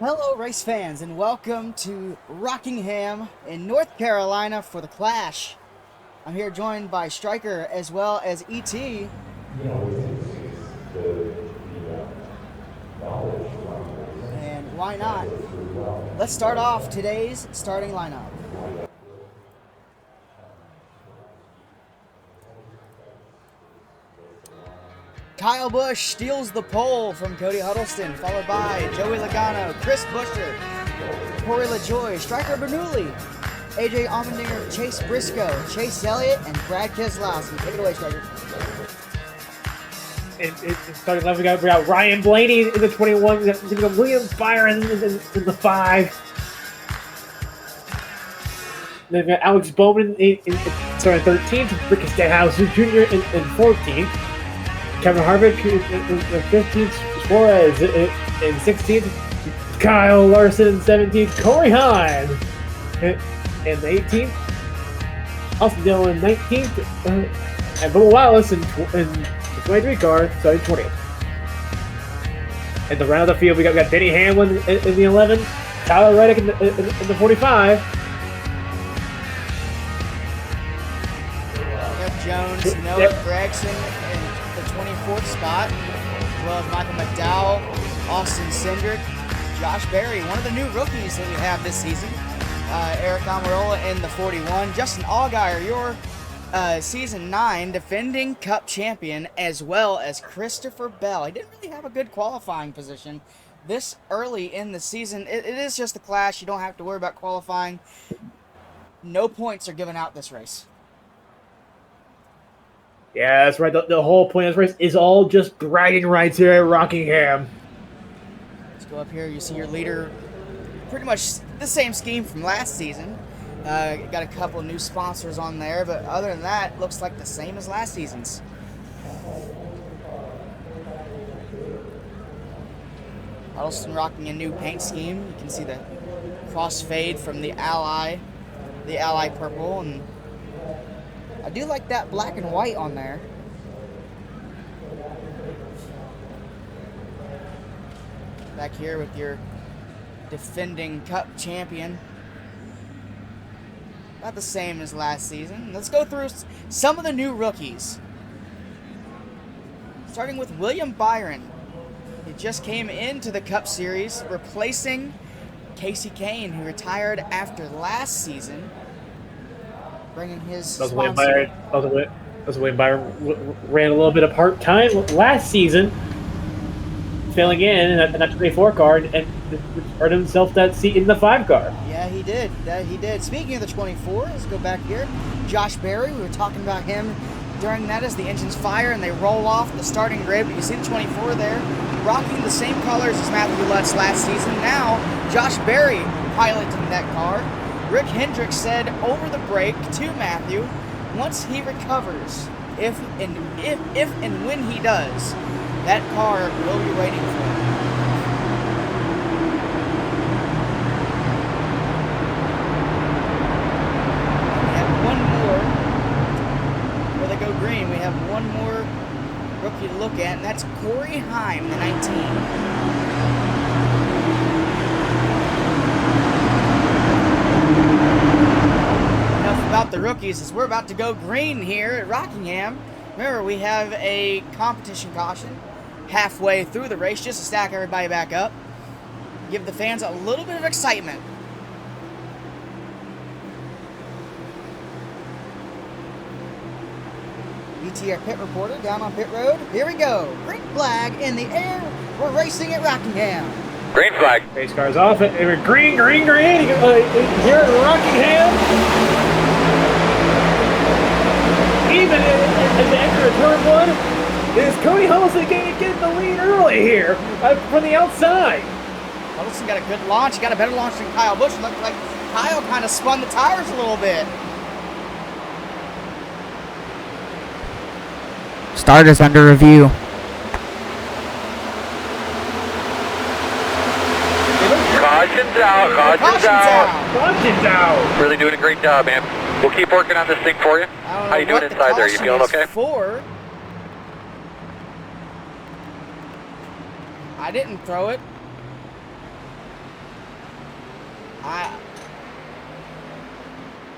Hello, race fans, and welcome to Rockingham in North Carolina for the Clash. I'm here joined by Striker as well as ET. And why not? Let's start off today's starting lineup. Kyle Busch steals the pole from Cody Huddleston, followed by Joey Logano, Chris Buescher, Corey LaJoie, Striker Bernoulli, AJ Allmendinger, Chase Briscoe, Chase Elliott, and Brad Keselowski. Take it away, Striker. Starting left, we got Ryan Blaney in the 21. We got William Byron in the 5. Then we got Alex Bowman in 13th. Ricky Stenhouse Jr. in 14th. Kevin Harvick in 15th. Suarez in 16th. Kyle Larson in 17th. Corey Heim in 18th. Austin Dillon in 19th. And Bubba Wallace in the 23 car, starting 20th. In the round of the field, we got Denny Hamlin in the 11. Tyler Reddick in the 45. Jones, Noah Gregson in the 24th spot, as well as Michael McDowell, Austin Cindric, Josh Berry, one of the new rookies that we have this season, Eric Almirola in the 41, Justin Allgaier, your Season 9 defending Cup champion, as well as Christopher Bell. He didn't really have a good qualifying position this early in the season. It is just the Clash. You don't have to worry about qualifying. No points are given out this race. Yeah, that's right. The whole point of this race is all just bragging rights here at Rockingham. Let's go up here. You see your leader, pretty much the same scheme from last season. Got a couple of new sponsors on there, but other than that, looks like the same as last season's. Huddleston rocking a new paint scheme. You can see the crossfade from the Ally purple, and I do like that black and white on there. Back here with your defending Cup champion. About the same as last season. Let's go through some of the new rookies. Starting with William Byron. He just came into the Cup Series, replacing Casey Kane, who retired after last season. Bringing his sponsor. William Byron ran a little bit of part-time last season, filling in that 24 car and earned himself that seat in the 5 car. Yeah, he did. He did. Speaking of the 24, let's go back here. Josh Berry, we were talking about him during that as the engines fire and they roll off the starting grid. But you see the 24 there, rocking the same colors as Matthew Lutz last season. Now, Josh Berry piloting that car. Rick Hendricks said over the break to Matthew, once he recovers, if and when he does, that car will be waiting for him. We have one more. Before they go green, we have one more rookie to look at, and that's Corey Heim, the 19. About the rookies, as we're about to go green here at Rockingham. Remember, we have a competition caution halfway through the race just to stack everybody back up, give the fans a little bit of excitement. ET, our pit reporter, down on pit road. Here we go. Green flag in the air. We're racing at Rockingham. Green flag. Race cars off. Green here at Rockingham. Even at the end of turn 1, is Cody Huddleston getting the lead early here from the outside. Huddleston got a good launch. He got a better launch than Kyle Busch. It looked like Kyle kind of spun the tires a little bit. Start is under review. Caution's out. Caution's out. Really doing a great job, man. We'll keep working on this thing for you. How you doing inside there? You feeling okay? I didn't throw it.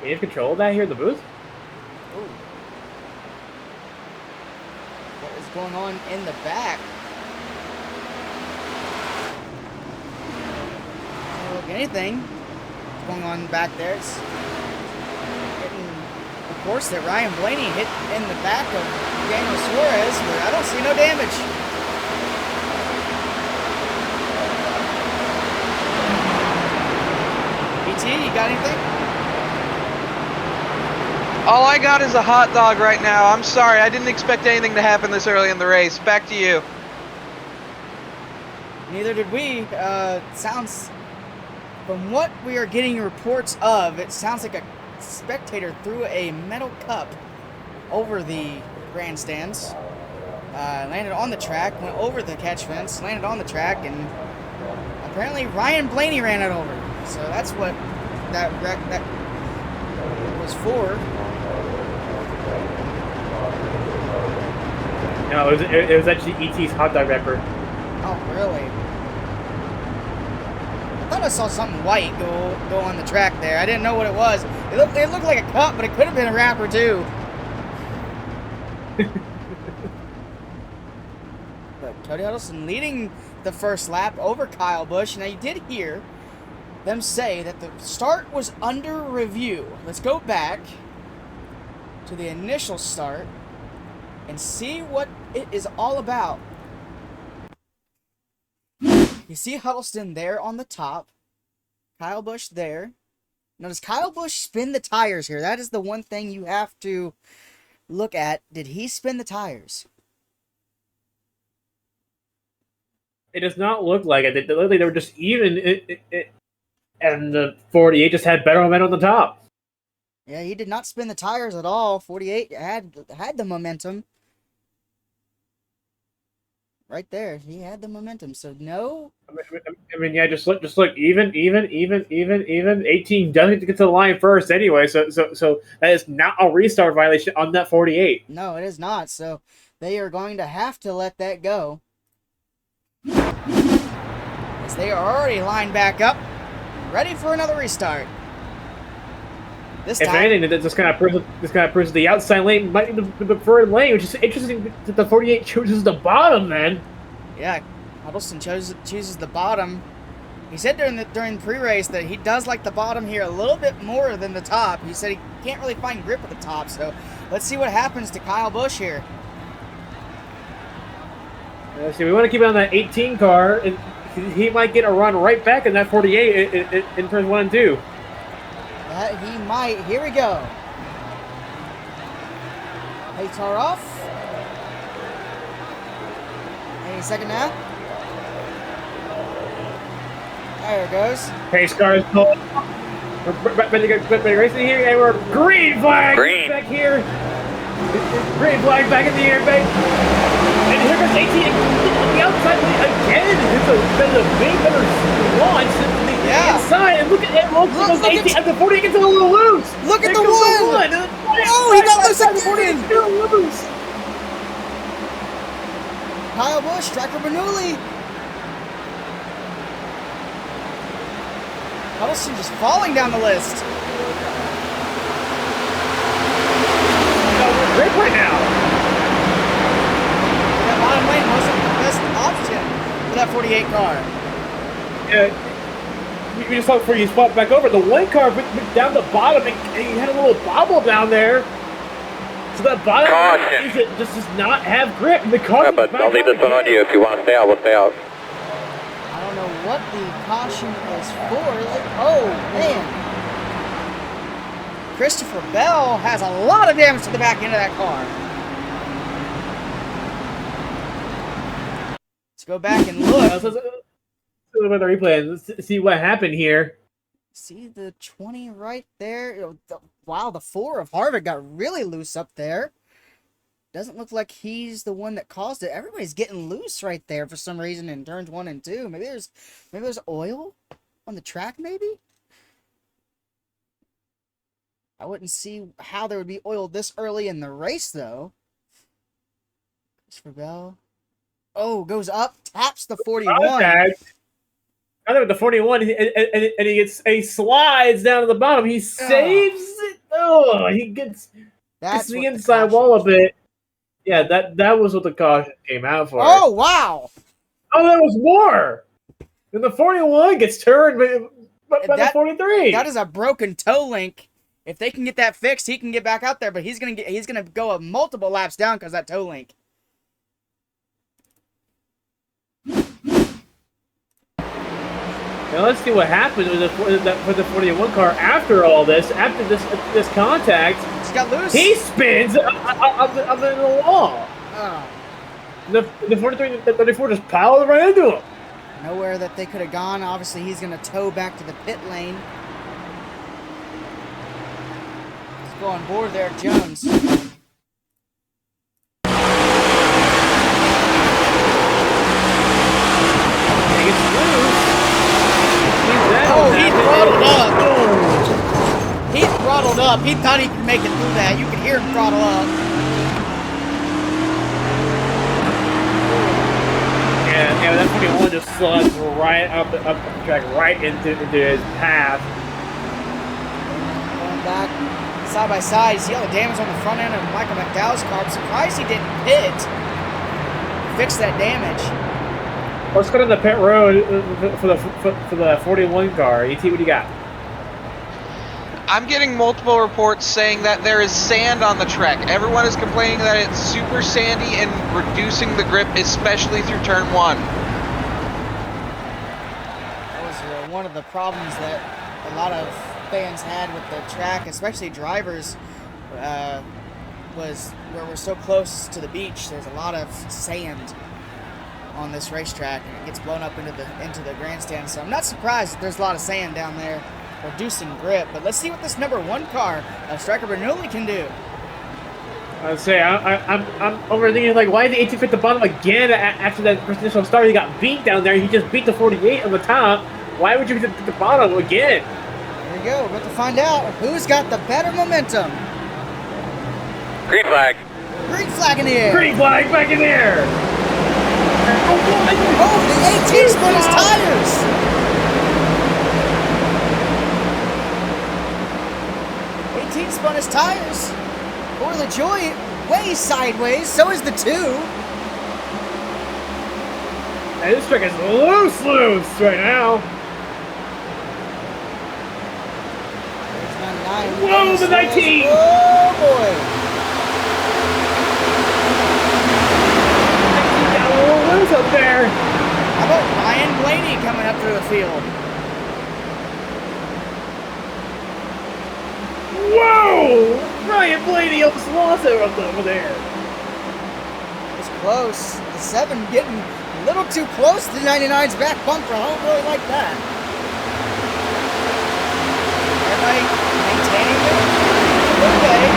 You have control of that here in the booth? Ooh. What is going on in the back? Doesn't look anything. What's going on back there? It's getting reports that Ryan Blaney hit in the back of Daniel Suarez, but I don't see no damage. BT, you got anything? All I got is a hot dog right now. I'm sorry, I didn't expect anything to happen this early in the race. Back to you. Neither did we. Sounds, from what we are getting reports of, it sounds like a spectator threw a metal cup over the grandstands, landed on the track, went over the catch fence, landed on the track, and apparently Ryan Blaney ran it over. So that's what that was for. No, it was actually ET's hot dog wrapper. Oh, really? I thought I saw something white go on the track there. I didn't know what it was. It looked like a cup, but it could have been a wrapper too. But Cody Huddleston leading the first lap over Kyle Busch. Now, you did hear them say that the start was under review. Let's go back to the initial start and see what it is all about. You see Huddleston there on the top. Kyle Busch there. Now, does Kyle Busch spin the tires here? That is the one thing you have to look at. Did he spin the tires? It does not look like it. They look like they were just even, and the 48 just had better momentum on the top. Yeah, he did not spin the tires at all. 48 had the momentum. Right there, he had the momentum. So no. I mean, yeah, just look, even. 18 doesn't get to the line first anyway. So that is not a restart violation on that 48. No, it is not. So they are going to have to let that go, as they are already lined back up, ready for another restart. This time, if anything, this kind of proves the outside lane might be the preferred lane, which is interesting that the 48 chooses the bottom. Then, yeah, Huddleston chooses the bottom. He said during pre-race that he does like the bottom here a little bit more than the top. He said he can't really find grip at the top. So let's see what happens to Kyle Busch here. See, we want to keep it on that 18 car, and he might get a run right back in that 48 in turns 1 and 2. That he might. Here we go. Pace car off. Any second now. There it goes. Pace car is pulled. We're racing here, and we're green flag back here. Green flag back in the air, back. And here goes 18 on the outside again. It's a big better launch. Inside, and look at 18 at the 40 gets a little loose. Look at the one. Oh, he got loose again. Loose. Kyle Busch, Striker Bernoulli. Huddleston just falling down the list. Great right now. That bottom lane wasn't the best option for that 48 car. Yeah. We just thought for you spot back over. The one car went down the bottom and he had a little bobble down there. So that bottom just does not have grip. And the car. Yeah, but I'll leave this one on you. If you want to stay out, we'll stay out. I don't know what the caution is for. Oh, man. Christopher Bell has a lot of damage to the back end of that car. Let's go back and look. About the replay. Let's see what happened here. See the 20 right there. Wow, the 4 of Harvick got really loose up there. Doesn't look like he's the one that caused it. Everybody's getting loose right there for some reason in turns 1 and 2. Maybe there's oil on the track. Maybe. I wouldn't see how there would be oil this early in the race though. Christopher Bell. Oh, goes up, taps the 41. I think with the 41, he slides down to the bottom. He saves it. Oh, he gets the inside wall a bit. Yeah, that was what the caution came out for. Oh, wow. Oh, there was more. And the 41 gets turned by the 43. That is a broken toe link. If they can get that fixed, he can get back out there, but he's gonna go multiple laps down because that toe link. Now let's see what happens with the 41 car after all this. After this contact, he got loose. He spins up the wall. Oh. The 43, the 34 just piled right into him. Nowhere that they could have gone. Obviously, he's going to tow back to the pit lane. Let's go on board there, Jones. Oh, he throttled up. He throttled up. He thought he could make it through that. You could hear him throttle up. Yeah, that 41 just slugs right up the track, right into his path. Going back side by side. See all the damage on the front end of Michael McDowell's car. I'm surprised he didn't pit. Fix that damage. Let's go to the pit road for the 41 car. ET, what do you got? I'm getting multiple reports saying that there is sand on the track. Everyone is complaining that it's super sandy and reducing the grip, especially through turn 1. That was one of the problems that a lot of fans had with the track, especially drivers, was where we're so close to the beach. There's a lot of sand on this racetrack, and it gets blown up into the grandstand. So I'm not surprised that there's a lot of sand down there, reducing grip. But let's see what this number 1 car of Striker Bernoulli can do. I'd say I'm overthinking, like, why did the 18 fit the bottom again after that initial start? He got beat down there. He just beat the 48 on the top. Why would you fit the bottom again? There we go. We're about to find out who's got the better momentum. Green flag. Green flag in the air. Green flag back in the air. Oh, the 18 spun his tires. Spun his tires. For the Joy, way sideways. So is the 2. Hey, this track is loose right now. There's 99. Whoa, the 19. Oh, boy. 19 got a little loose up there. How about Ryan Blaney coming up through the field? Whoa! Ryan Blaney almost lost it over there. It's close. The 7 getting a little too close to the 99's back bumper. I don't really like that. Everybody maintaining it. Okay.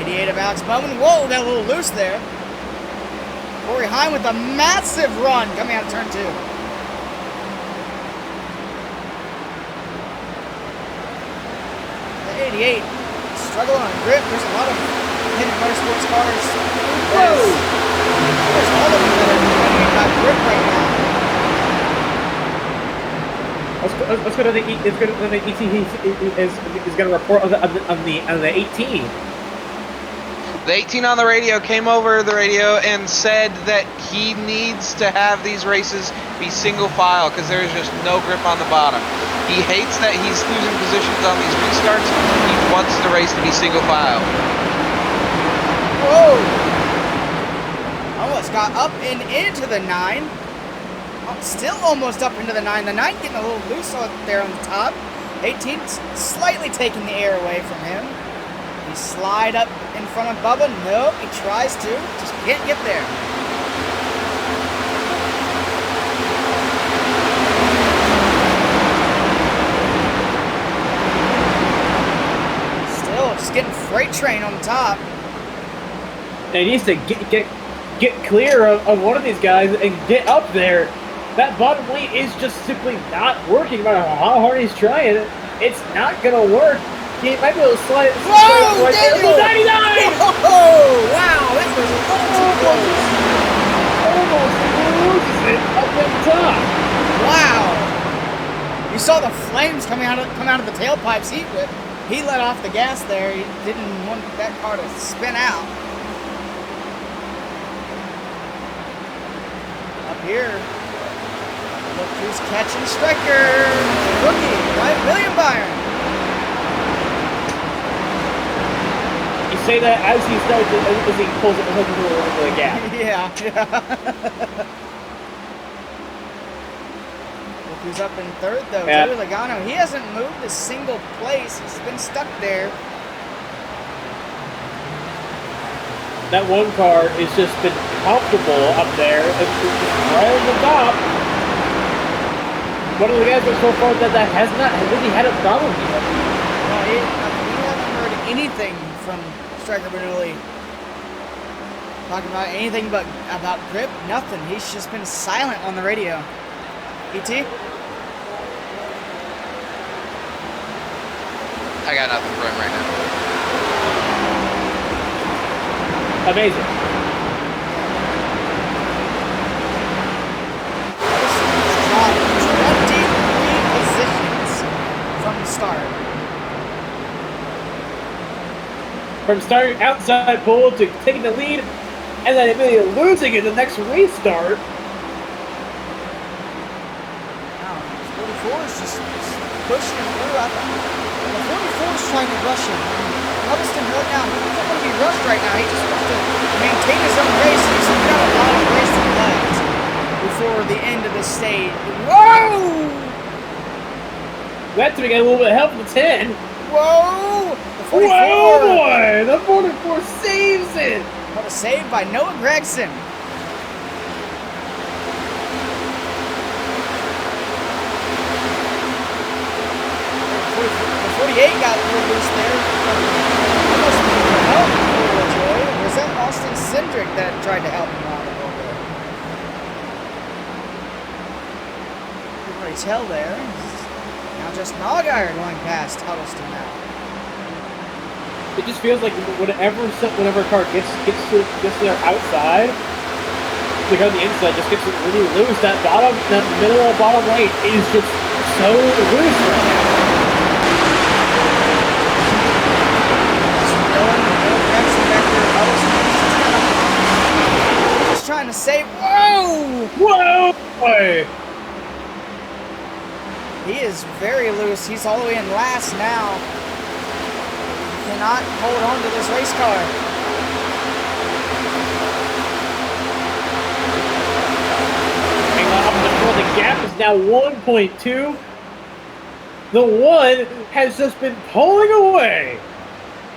88 of Alex Bowman. Whoa, got a little loose there. Corey Hine with a massive run coming out of turn 2. 88, struggling on grip. There's a lot of hidden motorsports cars. Whoa! There's all of them that are grip right now. Let's go to the ET. He's going to report on the 18. The 18 on the radio came over the radio and said that he needs to have these races be single file because there's just no grip on the bottom. He hates that he's losing positions on these restarts. He wants the race to be single file. Whoa! Almost got up and into the 9. Still almost up into the 9. The 9 getting a little loose out there on the top. 18 slightly taking the air away from him. He slide up in front of Bubba. Nope, he tries to. Just can't get there. Still just getting freight train on the top. He needs to get clear of one of these guys and get up there. That bottom lane is just simply not working. No matter how hard he's trying, it's not going to work. He might be able to slide it. Whoa, right Daniel! there. 99! Whoa, wow, that was a little too close. it up at the top. Wow! You saw the flames come out of the tailpipes. He let off the gas there. He didn't want that car to spin out. Up here, look who's catching Striker. Rookie, right? William Byron. You say that as he starts, as he pulls it into the gap. Yeah. Look who's up in third, though. Yeah. Joey Logano. He hasn't moved a single place. He's been stuck there. That one car has just been comfortable up there. It's right on the top. One of the guys so far that has not really had a problem yet. No, we haven't heard anything from Striker Bernoulli talking about anything but about grip. Nothing. He's just been silent on the radio. ET? I got nothing for him right now. Amazing. Dropped 23 positions from the start. From starting outside pole to taking the lead, and then immediately losing in the next restart. Wow, 44 is just pushing him through. The 44 is trying to rush him. Huddleston right now, he doesn't want to be rushed right now. He just wants to maintain his own race. He's got a lot of racing left before the end of the stage. Whoa! That's to get a little bit of help from the 10. Whoa! The 44. Whoa, boy! The 44 saves it! What a save by Noah Gregson. The 48 got a little loose there. Almost help Joy. Or was that Austin Cindric that tried to help him out a little bit? Couldn't really tell there. Now just Allgaier going past Huddleston now. It just feels like whenever a car gets to their outside, like on the inside, just gets really loose. That middle or bottom right is just so loose right now. Just trying to save. Whoa! Whoa! Boy. He is very loose. He's all the way in last now. Cannot hold on to this race car. The gap is now 1.2. The 1 has just been pulling away.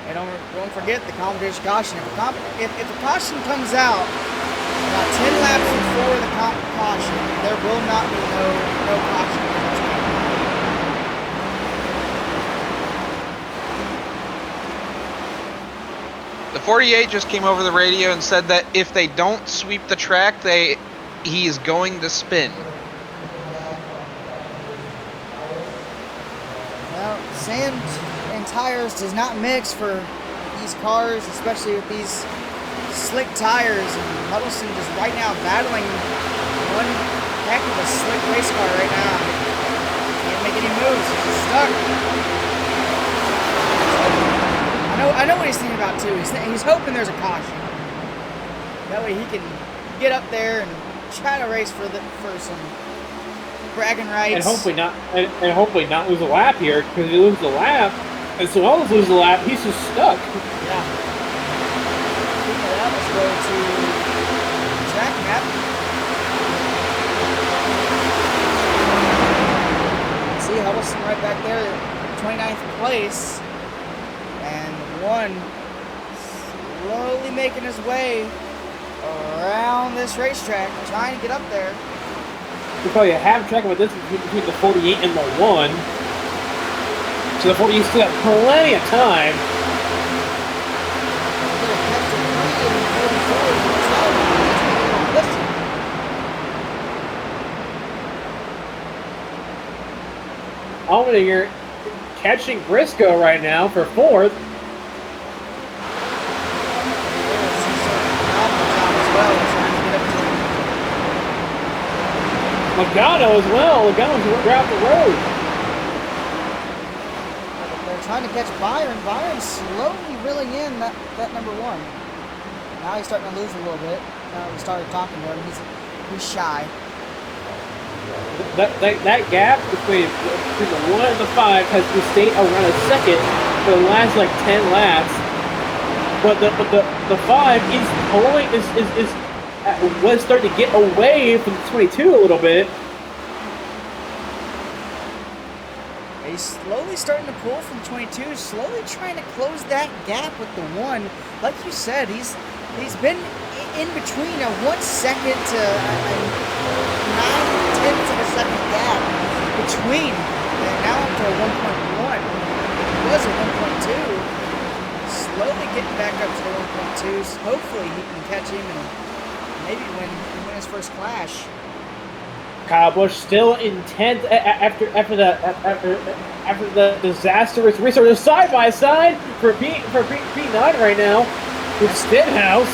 And don't forget the commentator's caution. If a caution comes out about 10 laps before the caution, there will not be no caution. The 48 just came over the radio and said that if they don't sweep the track, he is going to spin. Well, sand and tires does not mix for these cars, especially with these slick tires. And Huddleston just right now battling one heck of a slick race car right now. Can't make any moves. He's stuck. I know what he's thinking about too. He's hoping there's a caution. That way he can get up there and try to race for some bragging rights. And hopefully not lose a lap here, because if he loses a lap, and someone else loses a lap, he's just stuck. Yeah. Speaking of that, let's go to track map. See Huddleston right back there, 29th place. And one slowly making his way around this racetrack, trying to get up there. We probably have track about this between the 48 and the 1. So the 48 still got plenty of time. Allgaier catching Briscoe right now for 4th. Logano as well. Logano's right off the road. They're trying to catch Byron. Byron's slowly reeling in that number 1. Now he's starting to lose a little bit. We started talking to him. He's shy. That gap between the 1 and the 5 has stayed around a second for the last like 10 laps. But the 5 was starting to get away from the 22 a little bit. He's slowly starting to pull from 22, slowly trying to close that gap with the 1. Like you said, he's been in between a 1 second to a 9/10 of a second gap between, and now up to a 1.1. It was a 1.2. Slowly getting back up to the 1.2s. Hopefully he can catch him and maybe win his first clash. Kyle Busch still intent after the disastrous restart of side by side for P9 right now with Stenhouse.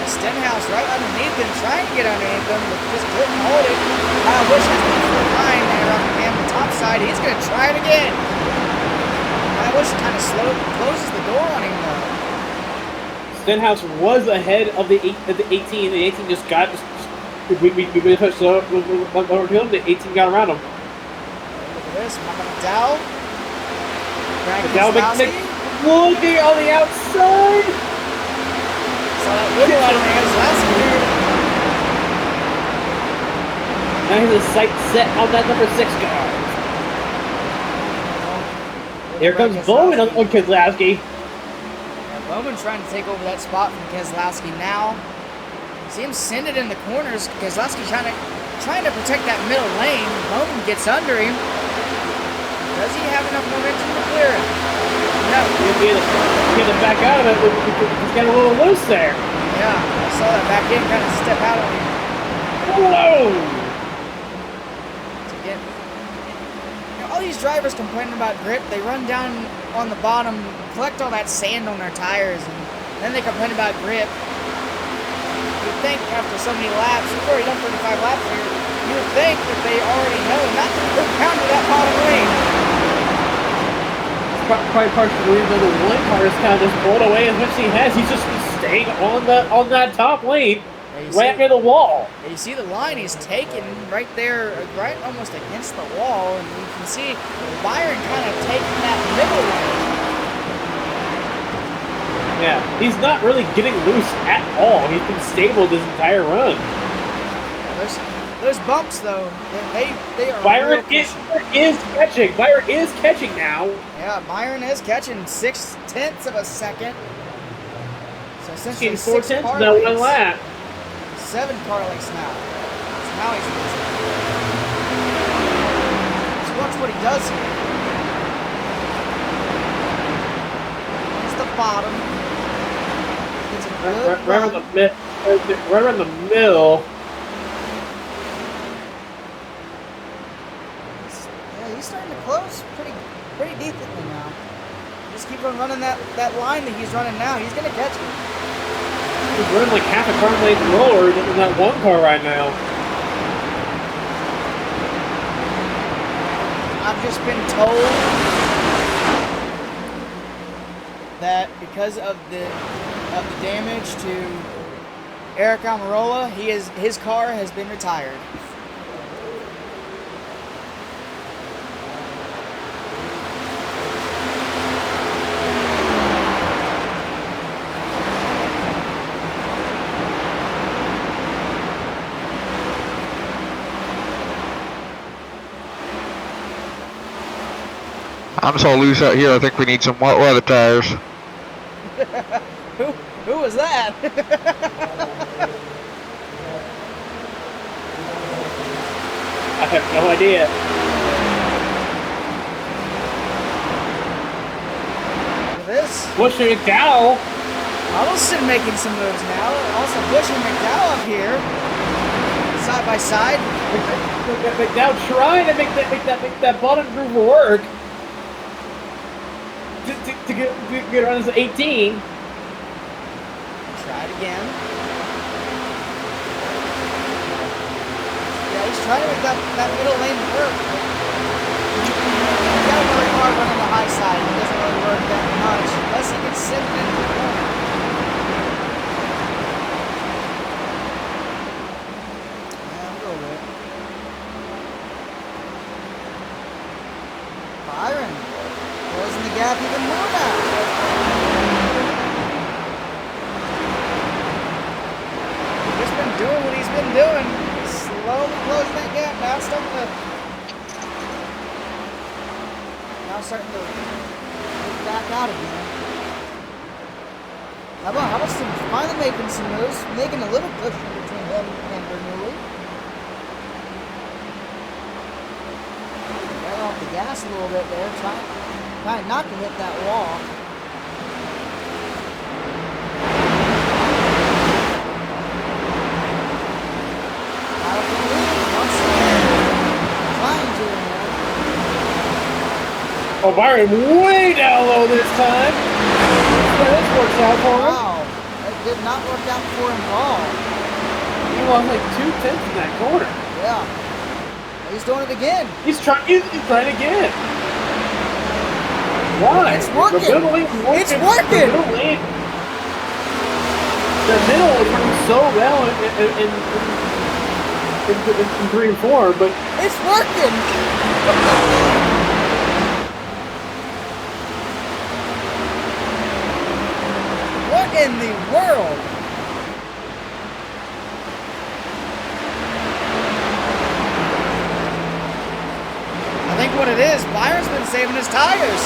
Stenhouse right underneath him, trying to get underneath him, but just couldn't hold it. Kyle Busch has been flying there up again the top side. He's going to try it again. Kyle Busch kind of closes the door on him though. Stenhouse was ahead of the 18. The 18 just got we pushed over to him. The 18 got around him. Look at this, McDowell. McDowell looking on the outside. So that wiggle out of Now he's a sight set on that number 6 car. Here comes Bowman on Keselowski. Bowman trying to take over that spot from Keselowski now. See him send it in the corners. Keselowski trying to protect that middle lane. Bowman gets under him. Does he have enough momentum to clear it? No. Get him back out of it. He's got a little loose there. Yeah, I saw that back end kind of step out on him. Whoa! Again, all these drivers complaining about grip. They run down on the bottom, collect all that sand on their tires, and then they complain about grip. You'd think after so many laps, we've already done 35 laps here, you would think that they already know not to go down to that bottom lane. Probably partially the reason the 1 car is kind of just pulled away as much as he has. He's just staying on that top lane, right near the wall. Yeah, you see the line he's taken right there, right almost against the wall, and you can see Byron kind of taking that middle lane. Yeah, he's not really getting loose at all. He's been stable this entire run. Those bumps, though, they are. Byron is catching. Byron is catching now. Yeah, Byron is catching 0.6 of a second. So essentially 4/10 now 1 lap. 7 car lengths now. So now he's losing. Just watch what he does here. It's the bottom. It's a good right around the middle. Yeah, he's starting to close pretty decently now. Just keep on running that line that he's running now. He's gonna catch it. He's running like half a car length lower than that 1 car right now. I've just been told that because of the damage to Eric Almirola, his car has been retired. I'm so loose out here, I think we need some wet weather tires. Who was that? I have no idea. Look at this. Busch and McDowell. Huddleston making some moves now. Also Busch and McDowell up here. Side by side. McDowell trying to make that bottom groove work. To get around this 18. Try it again. Yeah, he's trying to make that middle lane work. You gotta work hard running the high side. It doesn't really work that much unless he gets sitting into the corner. Yeah, we'll go with it. Byron closing the gap even more now. He's been doing what he's been doing. Slowly closing that gap. Now starting to get back out again. How about some finally making some moves, making a little cushion between him and Bernoulli. Right off the gas a little bit there, trying not to hit that wall. Oh, Byron way down low this time. Yeah, this works out for him. Wow, that did not work out for him at all. He lost like 2/10 in that corner. Yeah, he's doing it again. He's trying again. Why? It's working. The middle lane working. It's working. The middle is working so well in 3 and 4, but it's working. What in the world? I think what it is, Byron's been saving his tires.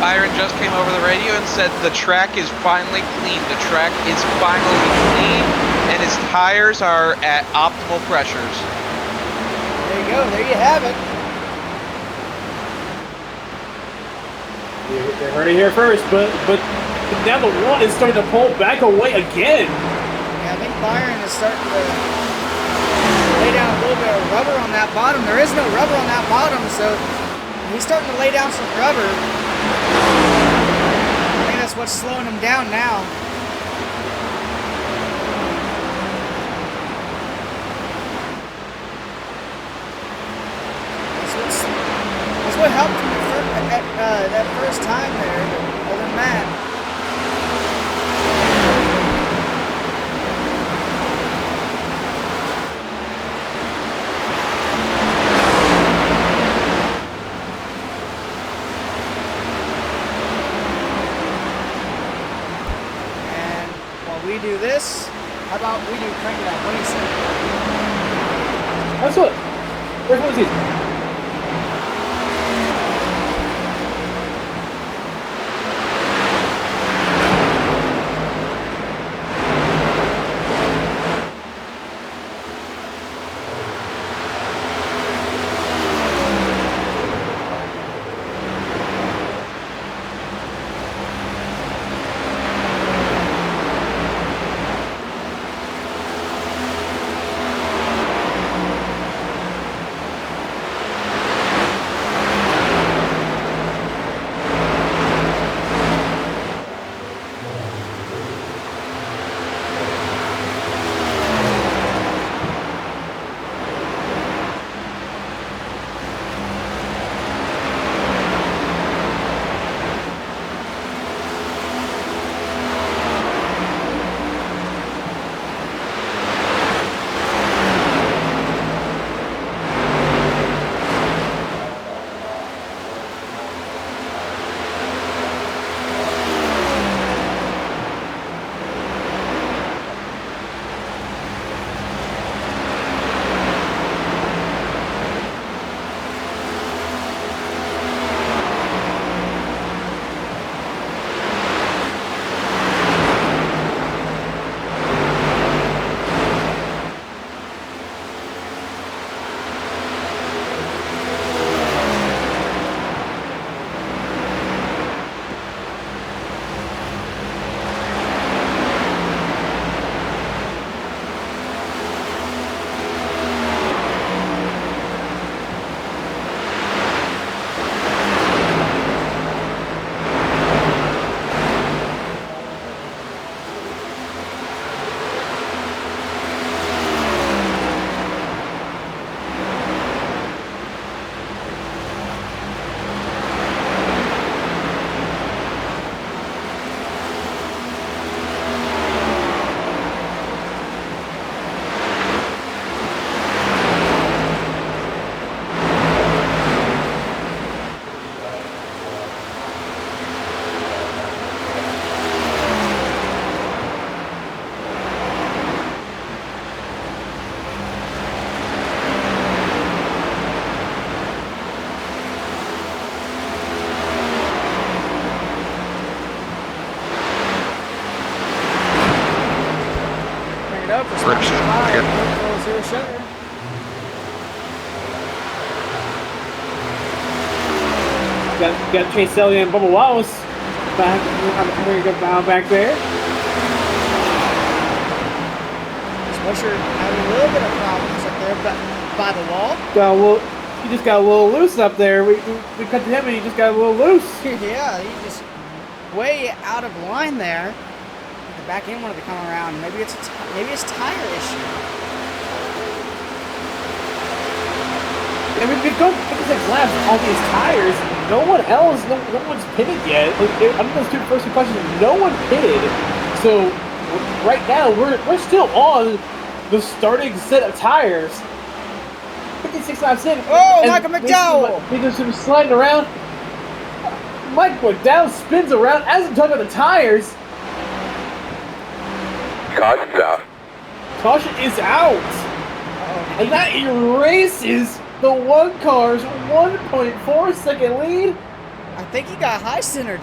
Byron just came over the radio and said the track is finally clean. The track is finally clean, and his tires are at optimal pressures. There you go. There you have it. They heard it here first, but now the one is starting to pull back away again. Yeah, I think Byron is starting to lay down a little bit of rubber on that bottom. There is no rubber on that bottom, so he's starting to lay down some rubber. I think that's what's slowing him down now. That's what helped him at that first time there, other than that. And while we do this, how about we do crank it up? What do you say? That's what. Where's one season? got Chase Elliott and Bubba Wallace back there. Swisher having a little bit of problems up there by the wall. He just got a little loose up there. We cut to him and he just got a little loose. Yeah, he just way out of line there. The back end wanted to come around. Maybe it's tire issue. I mean, we've gone 56 laps on these tires. No one's pitted yet. I mean, those first two questions, no one pitted. So right now we're still on the starting set of tires. 56 laps in. Oh, Michael McDowell! He just was sliding around. Mike McDowell spins around as I'm talking about the tires. Caution's out. Caution is out. And that erases the one car's 1.4 second lead. I think he got high centered.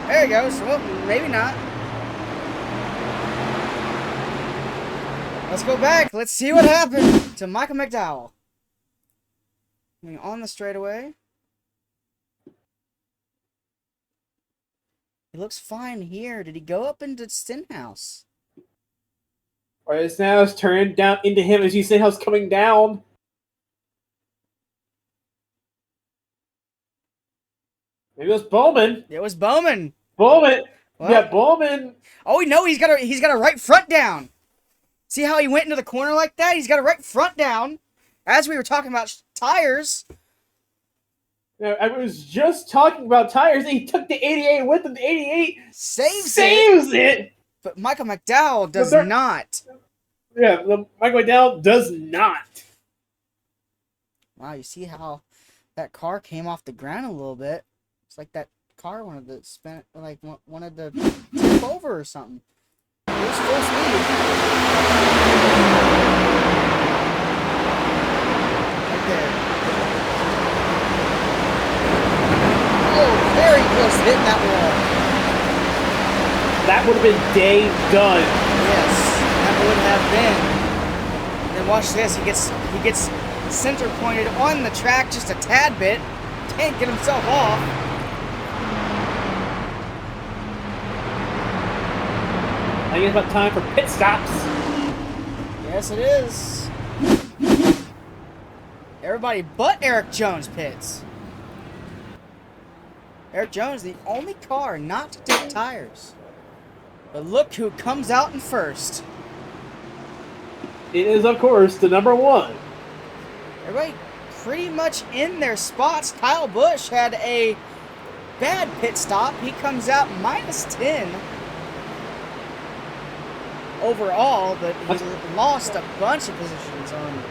There he goes. Well, maybe not. Let's go back. Let's see what happened to Michael McDowell. On the straightaway. He looks fine here. Did he go up into Stenhouse? All right, Stenhouse turned down into him as you see Stenhouse coming down. Maybe it was Bowman. It was Bowman. Bowman. What? Yeah, Bowman. Oh no, he's got a right front down. See how he went into the corner like that? He's got a right front down. As we were talking about tires. Yeah, I was just talking about tires. And he took the 88 with him. The 88 saves it. But Michael McDowell does not. Yeah, Michael McDowell does not. Wow, you see how that car came off the ground a little bit. It's like that car wanted to tip over or something. It was full speed. Right there. Oh, very close to hitting that wall. That would have been day done. Yes, that would have been. And then watch this. He gets center pointed on the track just a tad bit. Can't get himself off. I think it's about time for pit stops. Yes, it is. Everybody but Eric Jones pits. Eric Jones, the only car not to take tires. But look who comes out in first. It is, of course, the number one. Everybody pretty much in their spots. Kyle Busch had a bad pit stop. He comes out -10 overall, but he lost a bunch of positions on.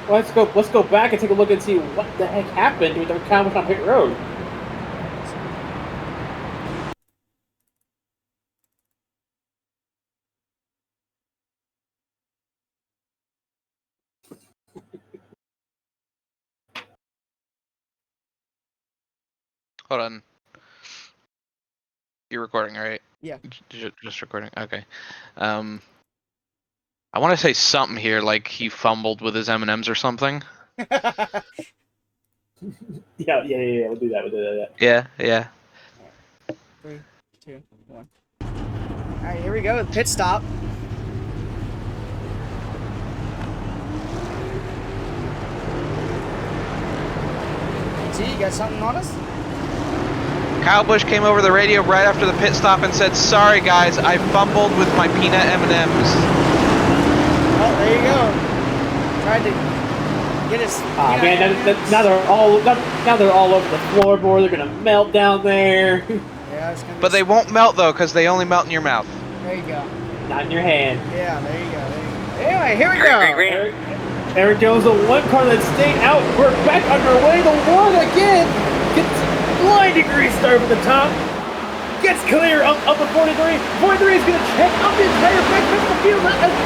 Well, let's go back and take a look and see what the heck happened with the McCallum on pit road. Hold on. You're recording, right? Yeah. Just recording. Okay. I want to say something here, like he fumbled with his M&Ms or something. Yeah. We'll do that. Yeah. 3, 2, 1. All right, here we go. Pit stop. See, you got something on us? Kyle Busch came over the radio right after the pit stop and said, "Sorry guys, I fumbled with my peanut M&Ms." Oh, there you go. Tried to get his. Oh man, now they're all over the floorboard. They're gonna melt down there. Yeah, it's gonna be. But they won't melt though, because they only melt in your mouth. There you go. Not in your hand. Yeah, there you go. Anyway, here we go. Eric Jones, the one car that stayed out. We're back underway. The one again gets blinding restart from the top. Gets clear up the 43. 43 is going to check up the entire back of the field as the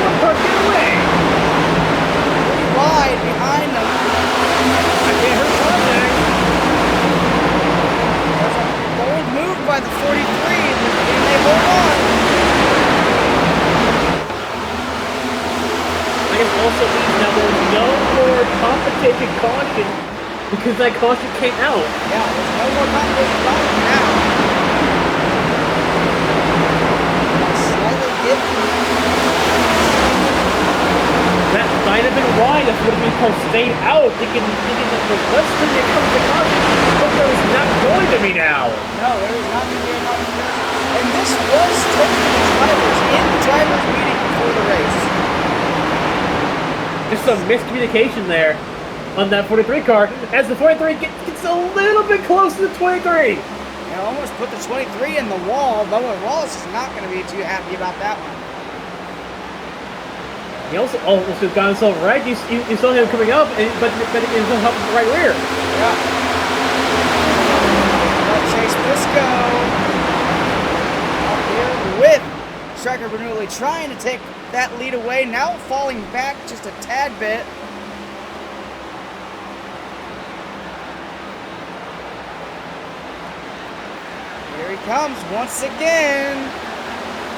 one car get away. Pretty wide behind them. I can't hurt contact. There's a bold move by the 43, and they hold on. I guess also means now there's no more competition caution because that caution came out. Yeah, there's no more competition now. Slightly different. That might have been why the 43 car stayed out, thinking that the less than it comes to caution, but there was not going to be now. No, there was not going to be a competition. And this was taking the drivers in the drivers' meeting before the race. Just some miscommunication there on that 43 car as the 43 gets a little bit close to the 23. And almost put the 23 in the wall. Bubba Wallace is not going to be too happy about that one. He also almost has gone himself right. You saw him coming up, but he was helping the right rear. Yeah. Chase Briscoe up here with Striker Bernoulli trying to take that lead away. Now falling back just a tad bit. Here he comes once again.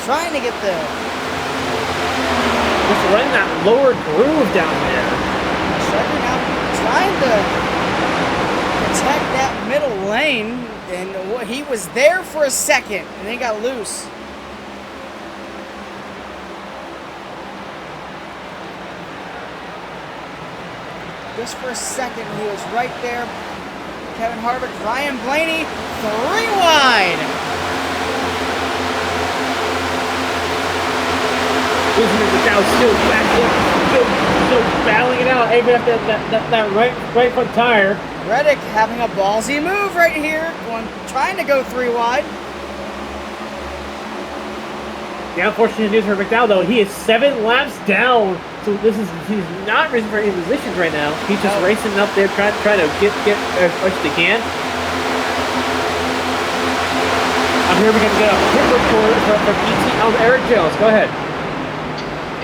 Trying to get the... Just running that lower groove down there. Striker now trying to protect that middle lane. And he was there for a second and then got loose. Just for a second, he was right there. Kevin Harvick, Ryan Blaney, 3 wide. Now still battling it out, even after that right front tire. Reddick having a ballsy move right here, trying to go 3 wide. The unfortunate news for McDowell, though, he is 7 laps down, so he's not racing for any positions right now. He's just racing up there, trying to get as much as he can. I'm here. We're going to get a pit report from ET Eric Jones. Go ahead.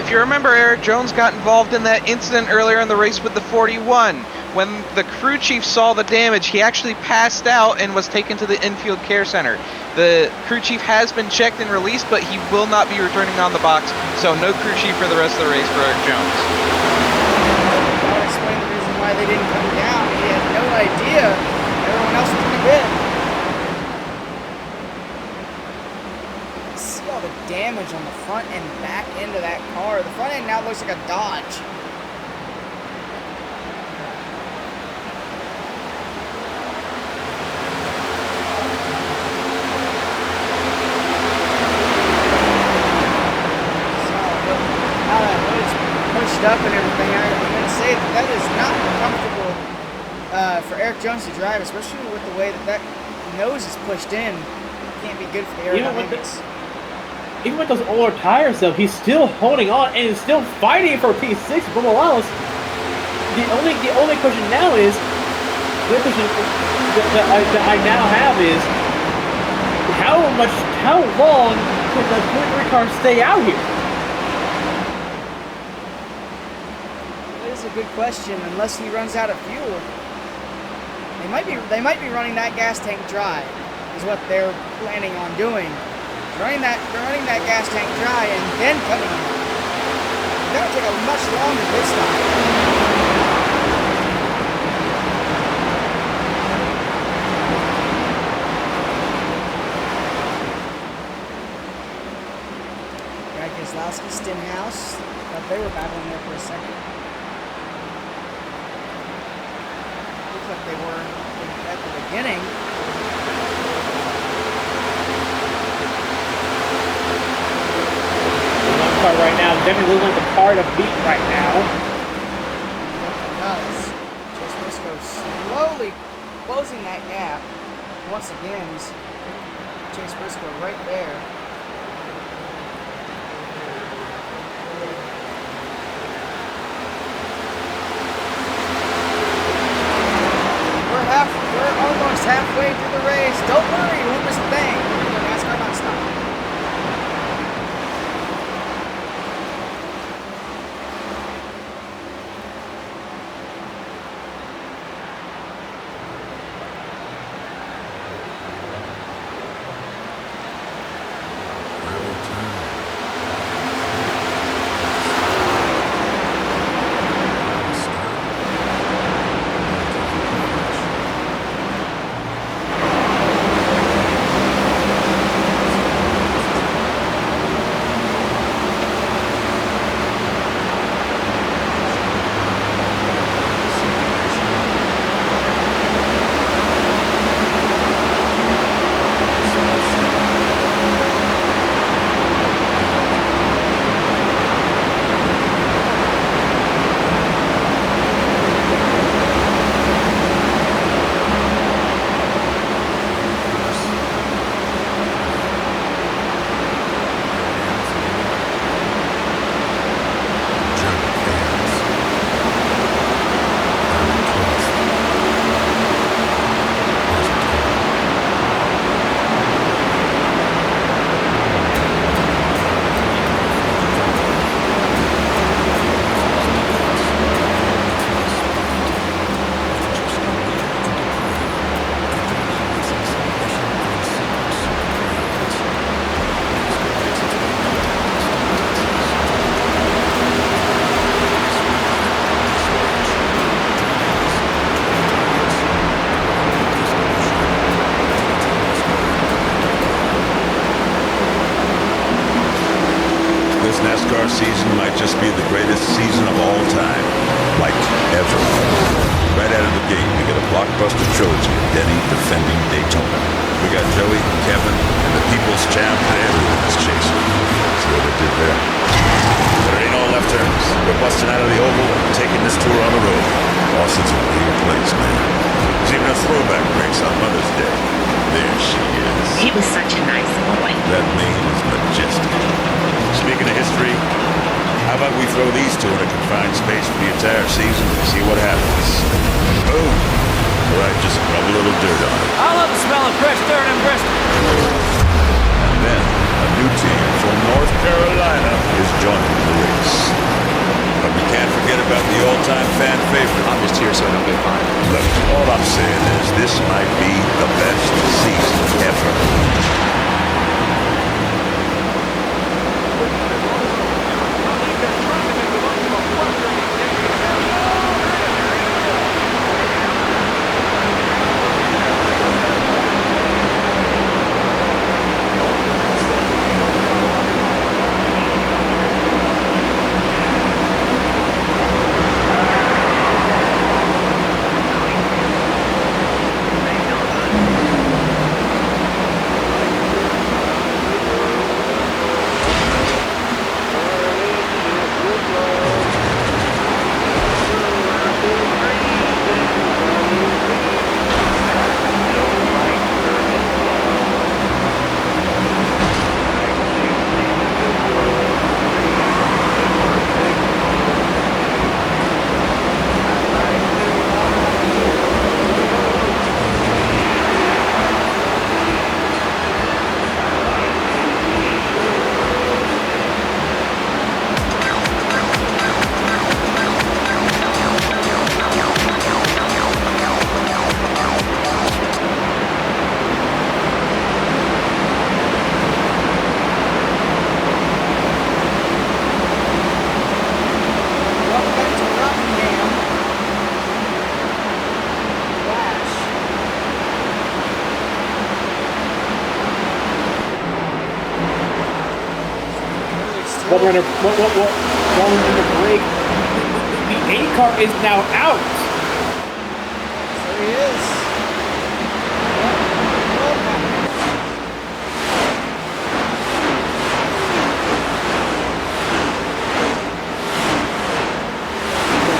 If you remember, Eric Jones got involved in that incident earlier in the race with the 41. When the crew chief saw the damage, he actually passed out and was taken to the infield care center. The crew chief has been checked and released, but he will not be returning on the box, so no crew chief for the rest of the race for Eric Jones. I'll explain the reason why they didn't come down. He had no idea everyone else was in the pit. See all the damage on the front and back end of that car. The front end now looks like a Dodge. Up and everything, I'm going to say that is not comfortable for Eric Jones to drive, especially with the way that nose is pushed in. Can't be good for the aerodynamics. Even with those older tires, though, he's still holding on and is still fighting for P6. But Morales, the only question now is, the question that I now have is, how long can the 23 car stay out here? A good question. Unless he runs out of fuel, they might be running that gas tank dry. Is what they're planning on doing. Running that gas tank dry and then cutting them. That'll take a much longer pit stop. Brad Keselowski, Stenhouse. Thought they were battling there for a second. Like they were at the beginning. One car right now, definitely looking like the car to beat right now. It does. Chase Briscoe slowly closing that gap. Once again, Chase Briscoe right there. We're almost halfway through the race. Don't worry, you won't miss a thing. NASCAR nonstop. season might just be the greatest season of all time. Like, ever. Right out of the gate, we get a blockbuster trilogy of Denny defending Daytona. We got Joey, Kevin, and the People's Champ, and everyone is chasing. See what they did there? There ain't no left turns. We're busting out of the oval and taking this tour on the road. Austin's a weird place, man. There's even a throwback race on Mother's Day. There she is. He was such a nice boy. That mane is majestic. Speaking of history, how about we throw these two in a confined space for the entire season and see what happens? Boom! All right, just rub a little dirt on it. I love the smell of fresh dirt in Bristol. And then, a new team from North Carolina is joining the race. But we can't forget about the all-time fan favorite. I'm just here so I don't get fined. Look, all I'm saying is this might be the best season ever. While we're in the break, the 8 car is now out. There he is.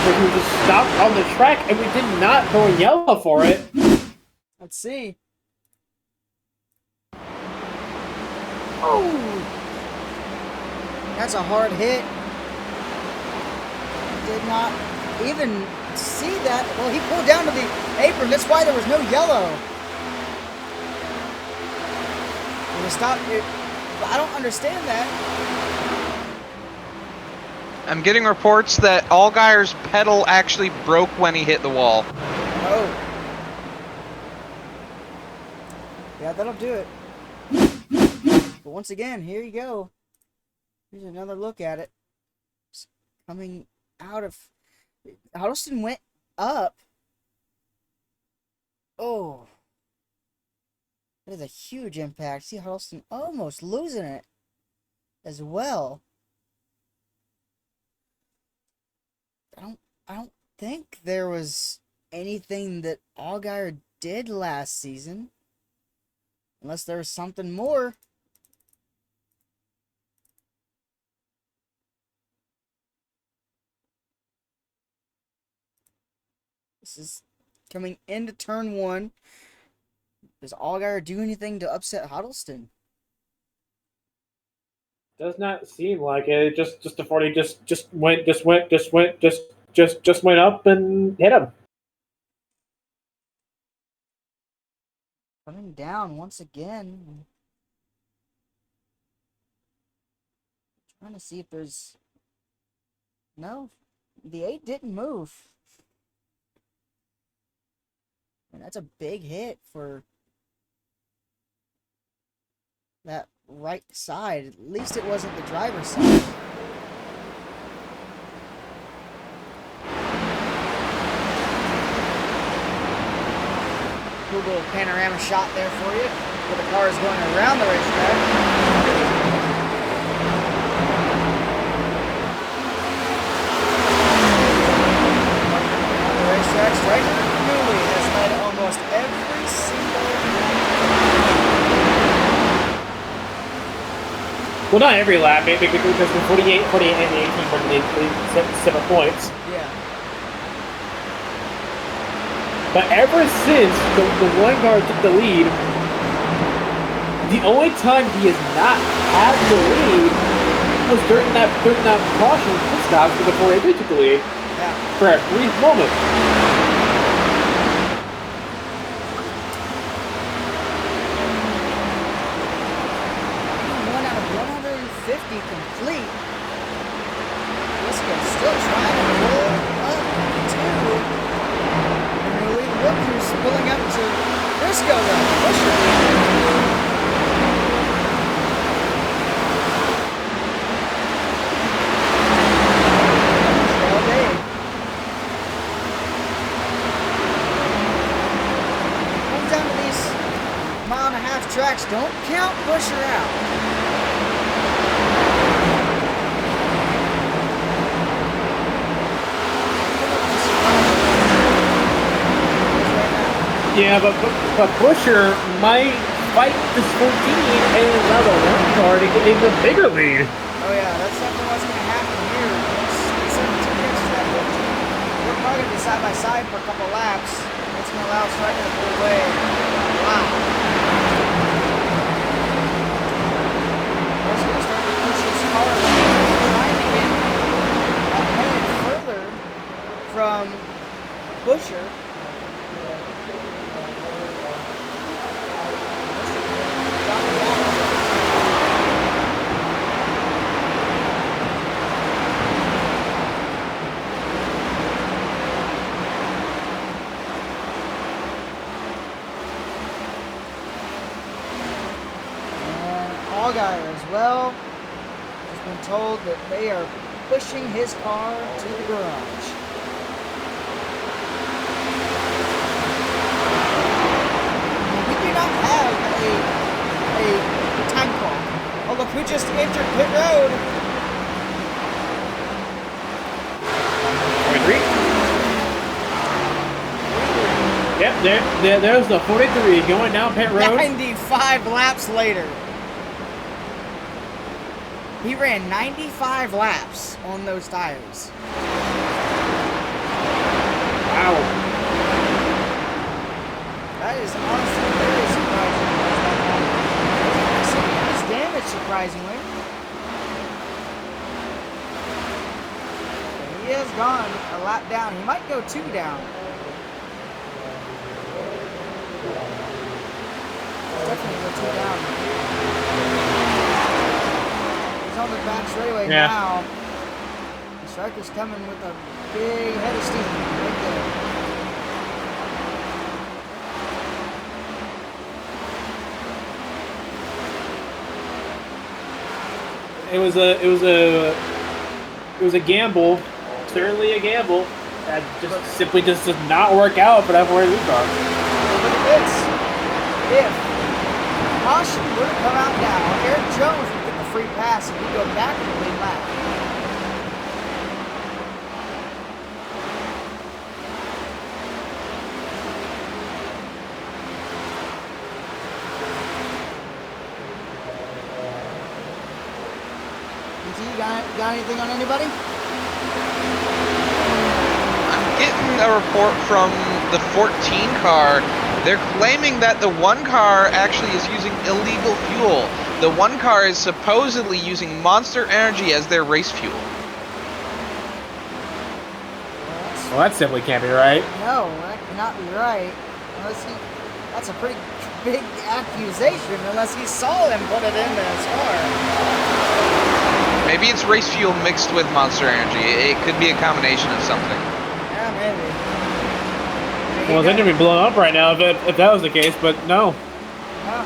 We just stopped on the track and we did not throw a yellow for it. Let's see. Oh! That's a hard hit. Did not even see that. Well, he pulled down to the apron. That's why there was no yellow. Stop it. I don't understand that. I'm getting reports that Allgaier's pedal actually broke when he hit the wall. Oh. Yeah, that'll do it. But once again, here you go. Here's another look at it. It's coming out of... Huddleston went up. Oh. That is a huge impact. See Huddleston almost losing it as well. I don't think there was anything that Allgaier did last season. Unless there was something more. This is coming into turn 1. Does Allgaier do anything to upset Huddleston? Does not seem like it. Just the 40 just went up and hit him. Coming down once again. Trying to see if there's... No, the 8 didn't move. And that's a big hit for that right side. At least it wasn't the driver's side. Cool little panorama shot there for you, where the car is going around the racetrack. almost every single. Well, not every lap, maybe because the 48, and the 18 were the 7 points. Yeah. But ever since the one car took the lead, the only time he has not had the lead was during that caution pit stop before he took the lead. Yeah. For a brief moment. 1 out of 150 complete. Briscoe still trying to pull up two. And really, look who's pulling up to Briscoe though. Busher. Tracks don't count Busher out. Yeah, but Busher might fight this 14 and allow the one car to get even a bigger lead. Oh yeah, that's definitely what's going to happen here. Once 17 gets to that 14, we're probably going to be side by side for a couple laps. It's going to allow Striker to pull away. Wow. From Busher. And Allgaier as well has been told that they are pushing his car to the garage. Have a time call. Oh look, who just entered pit road? 43? Yep, there's the 43 going down pit road. 95 laps later. He ran 95 laps on those tires. Wow. That is honestly very surprising. He's damaged, surprisingly. He has gone a lap down. He might go 2 down. Definitely go 2 down. He's on the back straightaway now. The Striker's coming with a big head of steam right there. It was a gamble, certainly a gamble. That just simply just does not work out for that 43 car. Look at this. If caution were to come out now, Eric Jones would get the free pass and he'd go back to the lead lap. Got anything on anybody? I'm getting a report from the 14 car. They're claiming that the one car actually is using illegal fuel. The one car is supposedly using Monster Energy as their race fuel. Well, that simply can't be right. No, that cannot be right. That's a pretty big accusation unless he saw him put it in his car. Maybe it's race fuel mixed with Monster Energy. It could be a combination of something. Yeah, maybe. Well, it's going to be blown up right now if that was the case, but no. No.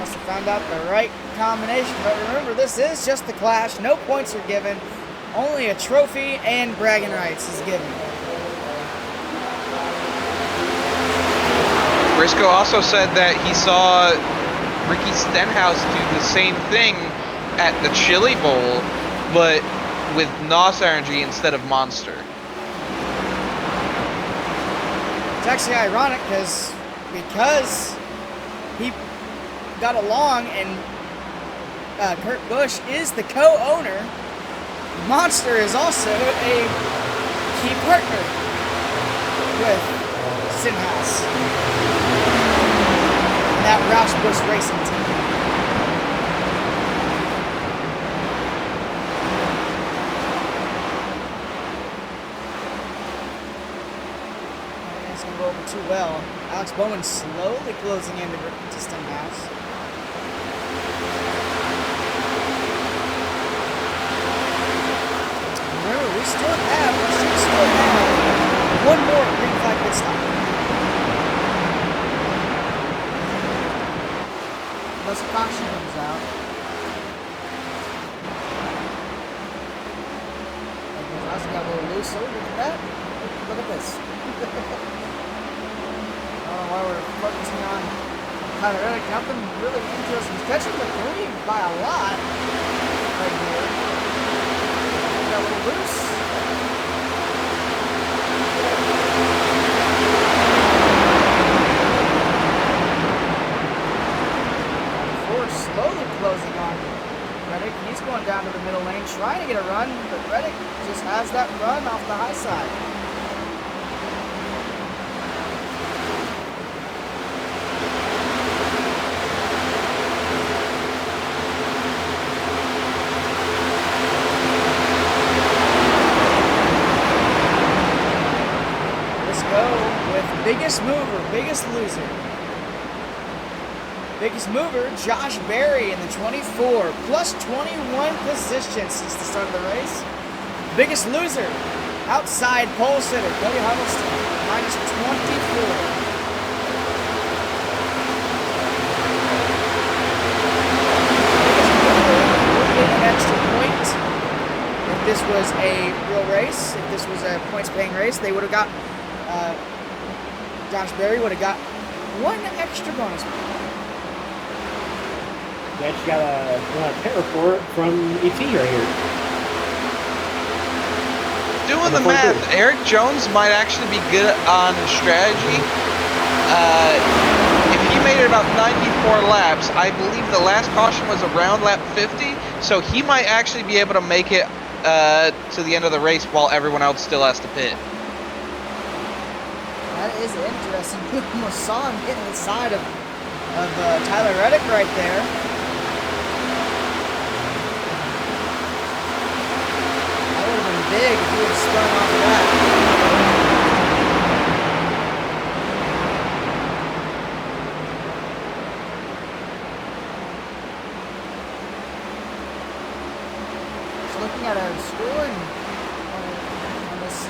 Must have found out the right combination. But remember, this is just the Clash. No points are given. Only a trophy and bragging rights is given. Briscoe also said that he saw Ricky Stenhouse do the same thing at the Chili Bowl, but with NOS Energy instead of Monster. actually ironic because he got along and Kurt Busch is the co-owner. Monster is also a key partner with Stenhouse. That Roush Busch Racing team. It's going to go over too well. Alex Bowman slowly closing in to Stenhouse. Remember, we should still have one more green flag pit stop. Unless caution comes out. Okay, I got a little loose. Oh, look at that. Look at this. I don't know why we're focusing on Tyler Reddick. Nothing really interesting. He's catching the lead by a lot right here. Got a little loose. Slowly closing on Reddick. He's going down to the middle lane, trying to get a run, but Reddick just has that run off the high side. Let's go with biggest mover, biggest loser. Biggest mover, Josh Berry in the 24, plus 21 positions since the start of the race. Biggest loser, outside pole sitter, Cody Huddleston, minus 24. Biggest mover would get an extra point if this was a real race. If this was a points-paying race, they would have got, Josh Berry would have got one extra bonus point. We actually got a pit report from ET right here. Doing the math, Eric Jones might actually be good on strategy. If he made it about 94 laps, I believe the last caution was around lap 50, so he might actually be able to make it to the end of the race while everyone else still has to pit. That is interesting. We almost saw him hitting the side of Tyler Reddick right there. Big if he would have spun off that. So looking at our scoring on this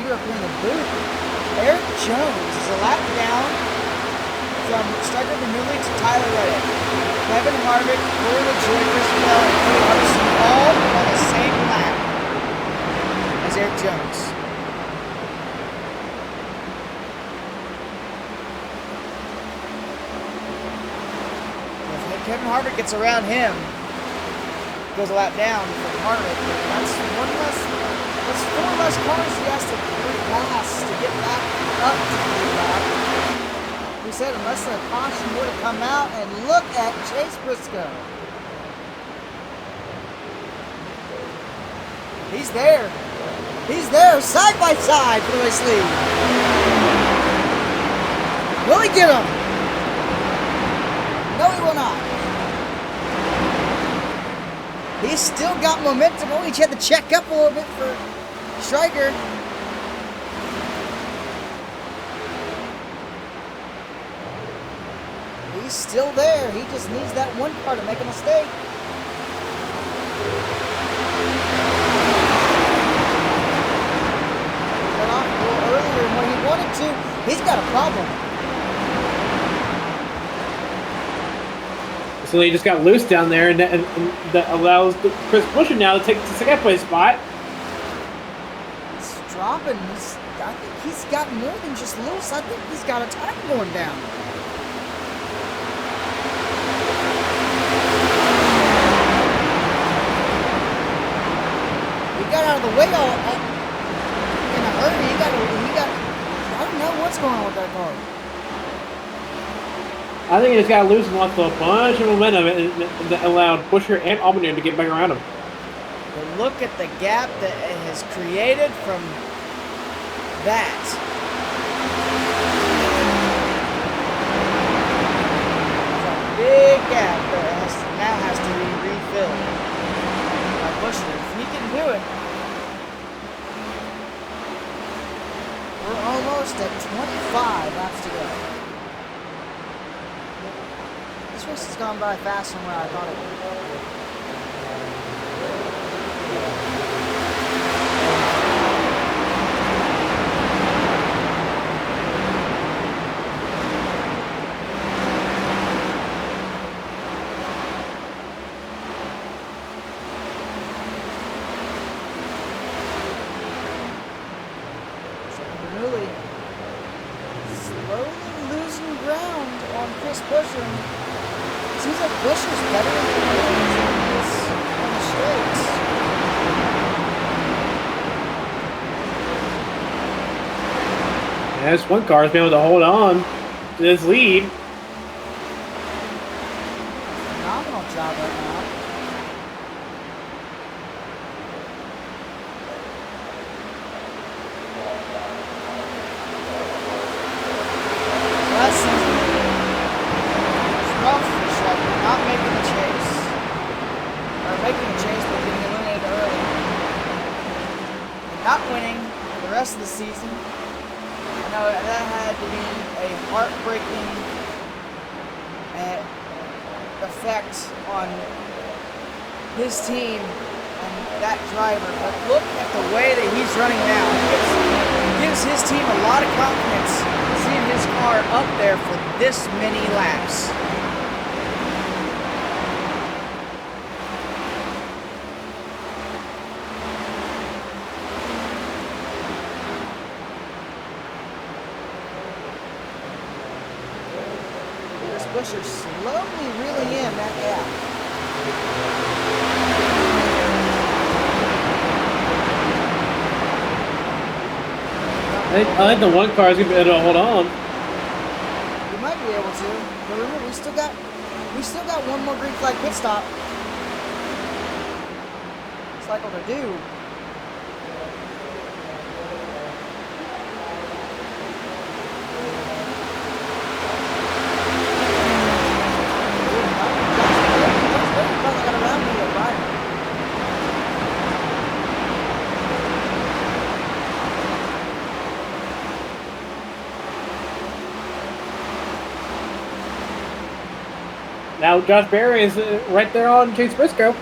European boot, Eric Jones is a lap down from Striker Bernoulli to Tyler Reddick. Kevin Harvick, Corey LaJoie, Chris Bell, and Cody Huddleston all on the same lap. Eric Jones. If Kevin Harvick gets around him, goes a lap down from Harvick, that's four less cars he has to pass to get back up to the lap. We said unless the caution would have come out, and look at Chase Briscoe. He's there. He's there, side by side for his lead. Will he get him? No, he will not. He's still got momentum. Oh, he had to check up a little bit for Striker. He's still there. He just needs that one car to make a mistake. Earlier than what he wanted to, he's got a problem. So he just got loose down there, and that allows Chris Buescher now to take the second place spot. He's dropping. I think he's got more than just loose. I think he's got a time going down. He got out of the way all in a hurry. He got. I don't know What's going on with that car? I think he just got loose and lost a bunch of momentum and that allowed Busher and Allmendinger to get back around him. But look at the gap that it has created from that. Big gap that now has to be refilled by Busher. If he can do it, we're almost at 25 laps to go. This race has gone by faster than where I thought it would. This one car has been able to hold on to this lead. Phenomenal job right now. Last season, it's rough for Shepherd, not making the chase. Or making the chase, but getting eliminated early. And not winning for the rest of the season. No, that had to be a heartbreaking effect on his team and that driver. But look at the way that he's running now. It gives his team a lot of confidence seeing his car up there for this many laps. Busher slowly reeling in that gap. I think the one car is going to be able to hold on. We might be able to, but remember we still got one more green flag pit stop. Cycle to do. Now Josh Berry is right there on Chase Briscoe.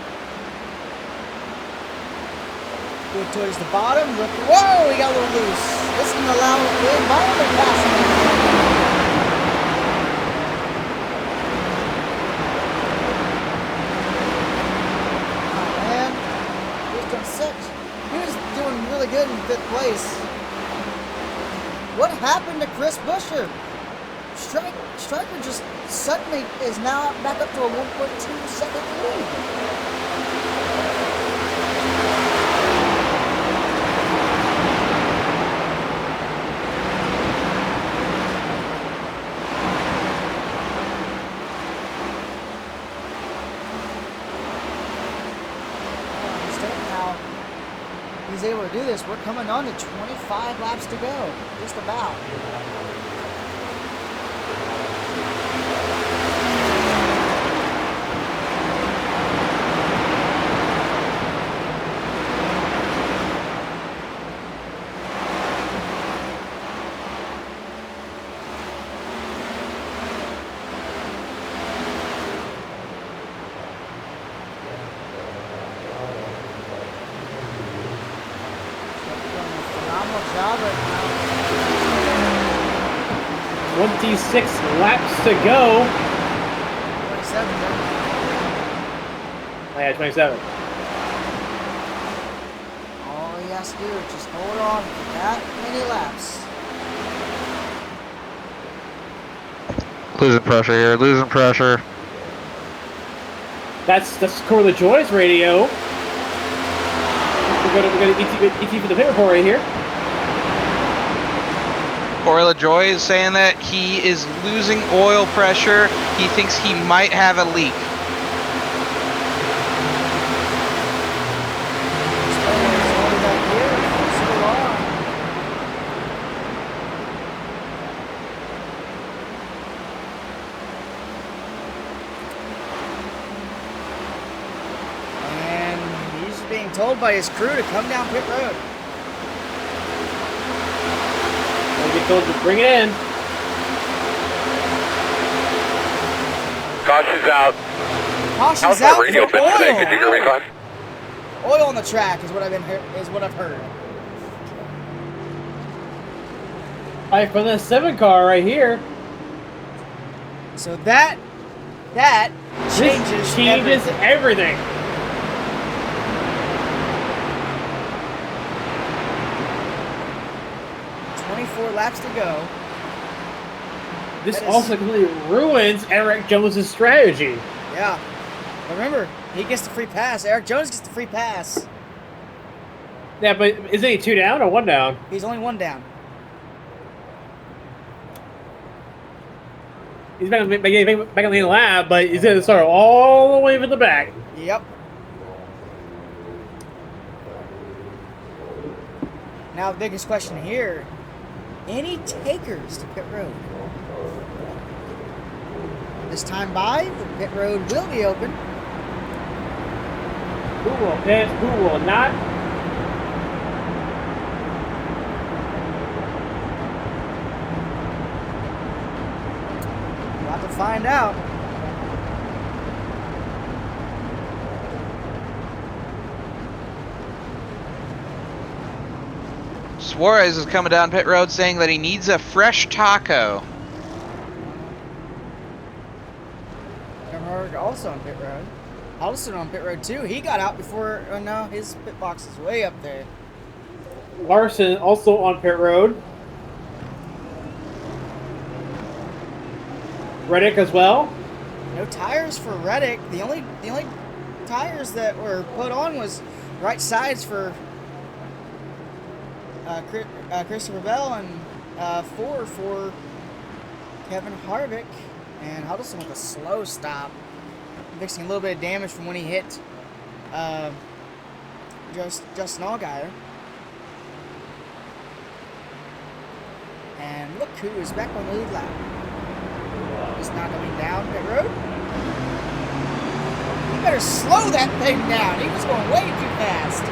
Good towards the bottom. Whoa, he got a little loose. This can allow the environment passing. Oh man, he was doing six. He was doing really good in 5th place. What happened to Chris Busher? Striker just suddenly is now back up to a 1.2 second lead. Now he's able to do this. We're coming on to 25 laps to go, just about. Job right now. 26 laps to go. 27, Oh, yeah, 27. all he has to do is just hold on for that many laps. Losing pressure here, losing pressure. That's the score of the Joy's radio. We're going to ET for the pit report right here. Orla Joy is saying that he is losing oil pressure. He thinks he might have a leak. And he's being told by his crew to come down pit road. Get told to bring it in. Caution's out. Caution's How's out my radio for been today? Could you hear me oil. fine? Oil on the track is what I've heard. All right, from the 7 car right here. So that changes everything. Laps to go. This also completely ruins Eric Jones's strategy. Yeah. But remember, he gets the free pass. Eric Jones gets the free pass. Yeah, but isn't he 2 down or 1 down? He's only 1 down. He's back on the lap, but he's going to start all the way from the back. Yep. Now the biggest question here. Any takers to pit road? This time by, the pit road will be open. Who will pit? Who will not? About to find out. Suarez is coming down pit road saying that he needs a fresh taco. Hamburg also on pit road. Alderson on pit road too. He got out before. Oh no, his pit box is way up there. Larson also on pit road. Reddick as well. No tires for Reddick. The only tires that were put on was right sides for Christopher Bell and 4 for Kevin Harvick, and Huddleston with a slow stop, fixing a little bit of damage from when he hit Justin Allgaier. And look who is back on the lead lap. He's not going down pit road. You better slow that thing down. He was going way too fast.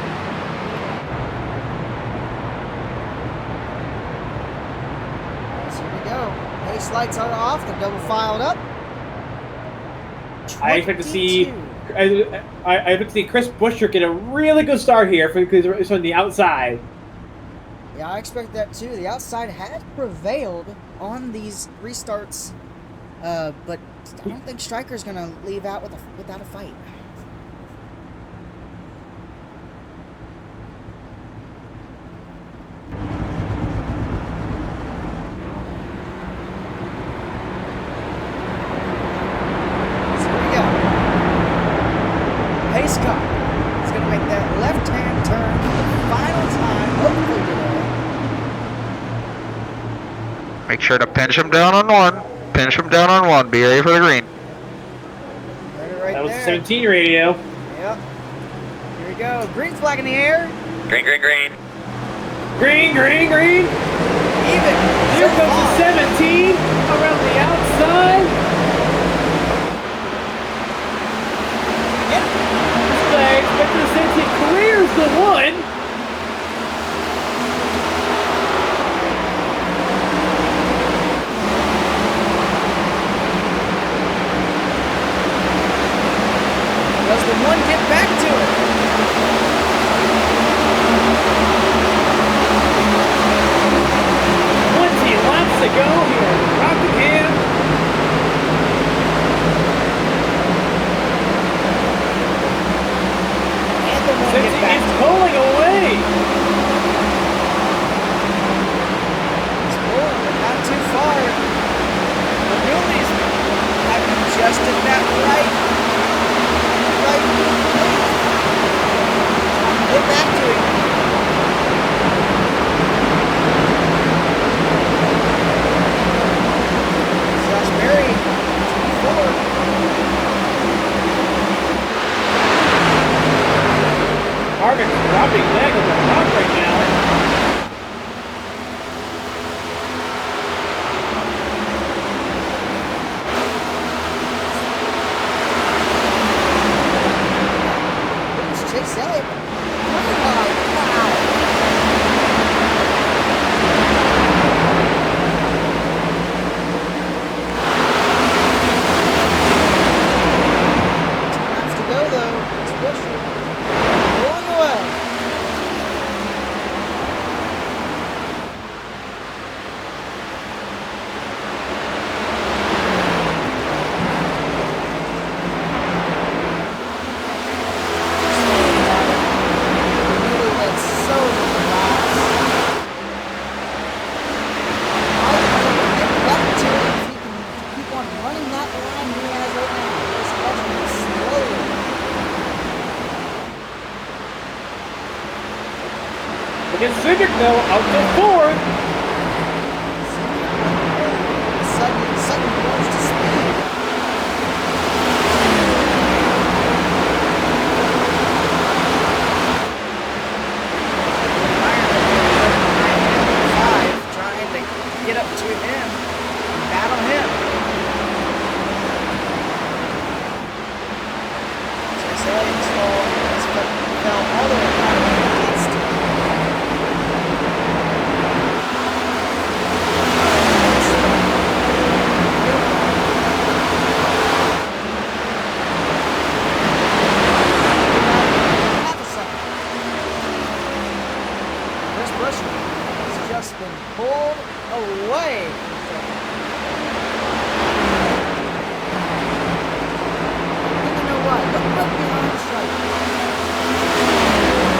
Pace lights are off. They're double filed up. I expect to see. I expect to see Chris Buescher get a really good start here because it's on the outside. Yeah, I expect that too. The outside has prevailed on these restarts, but I don't think Stryker's going to leave out without a fight. Make sure to pinch him down on 1. Pinch him down on 1. Be ready for the green. Right that was there. 17 radio. Yep. Here we go. Green flag in the air. Green, green, green. Green, green, green. Even. Here comes the 17 around the outside. Yep. I expect the 17 clears the 1. Does the 1 get back to it? Laps to go here in Rockingham. And the 1 gets back It's to it. pulling away. Cindric now out to fourth. Sudden burst to speed. Trying to get up to him and battle him. So I said he's fell all the way down to the east. Chris Buescher has just been pulled away. And you know what? Look right behind the stripe.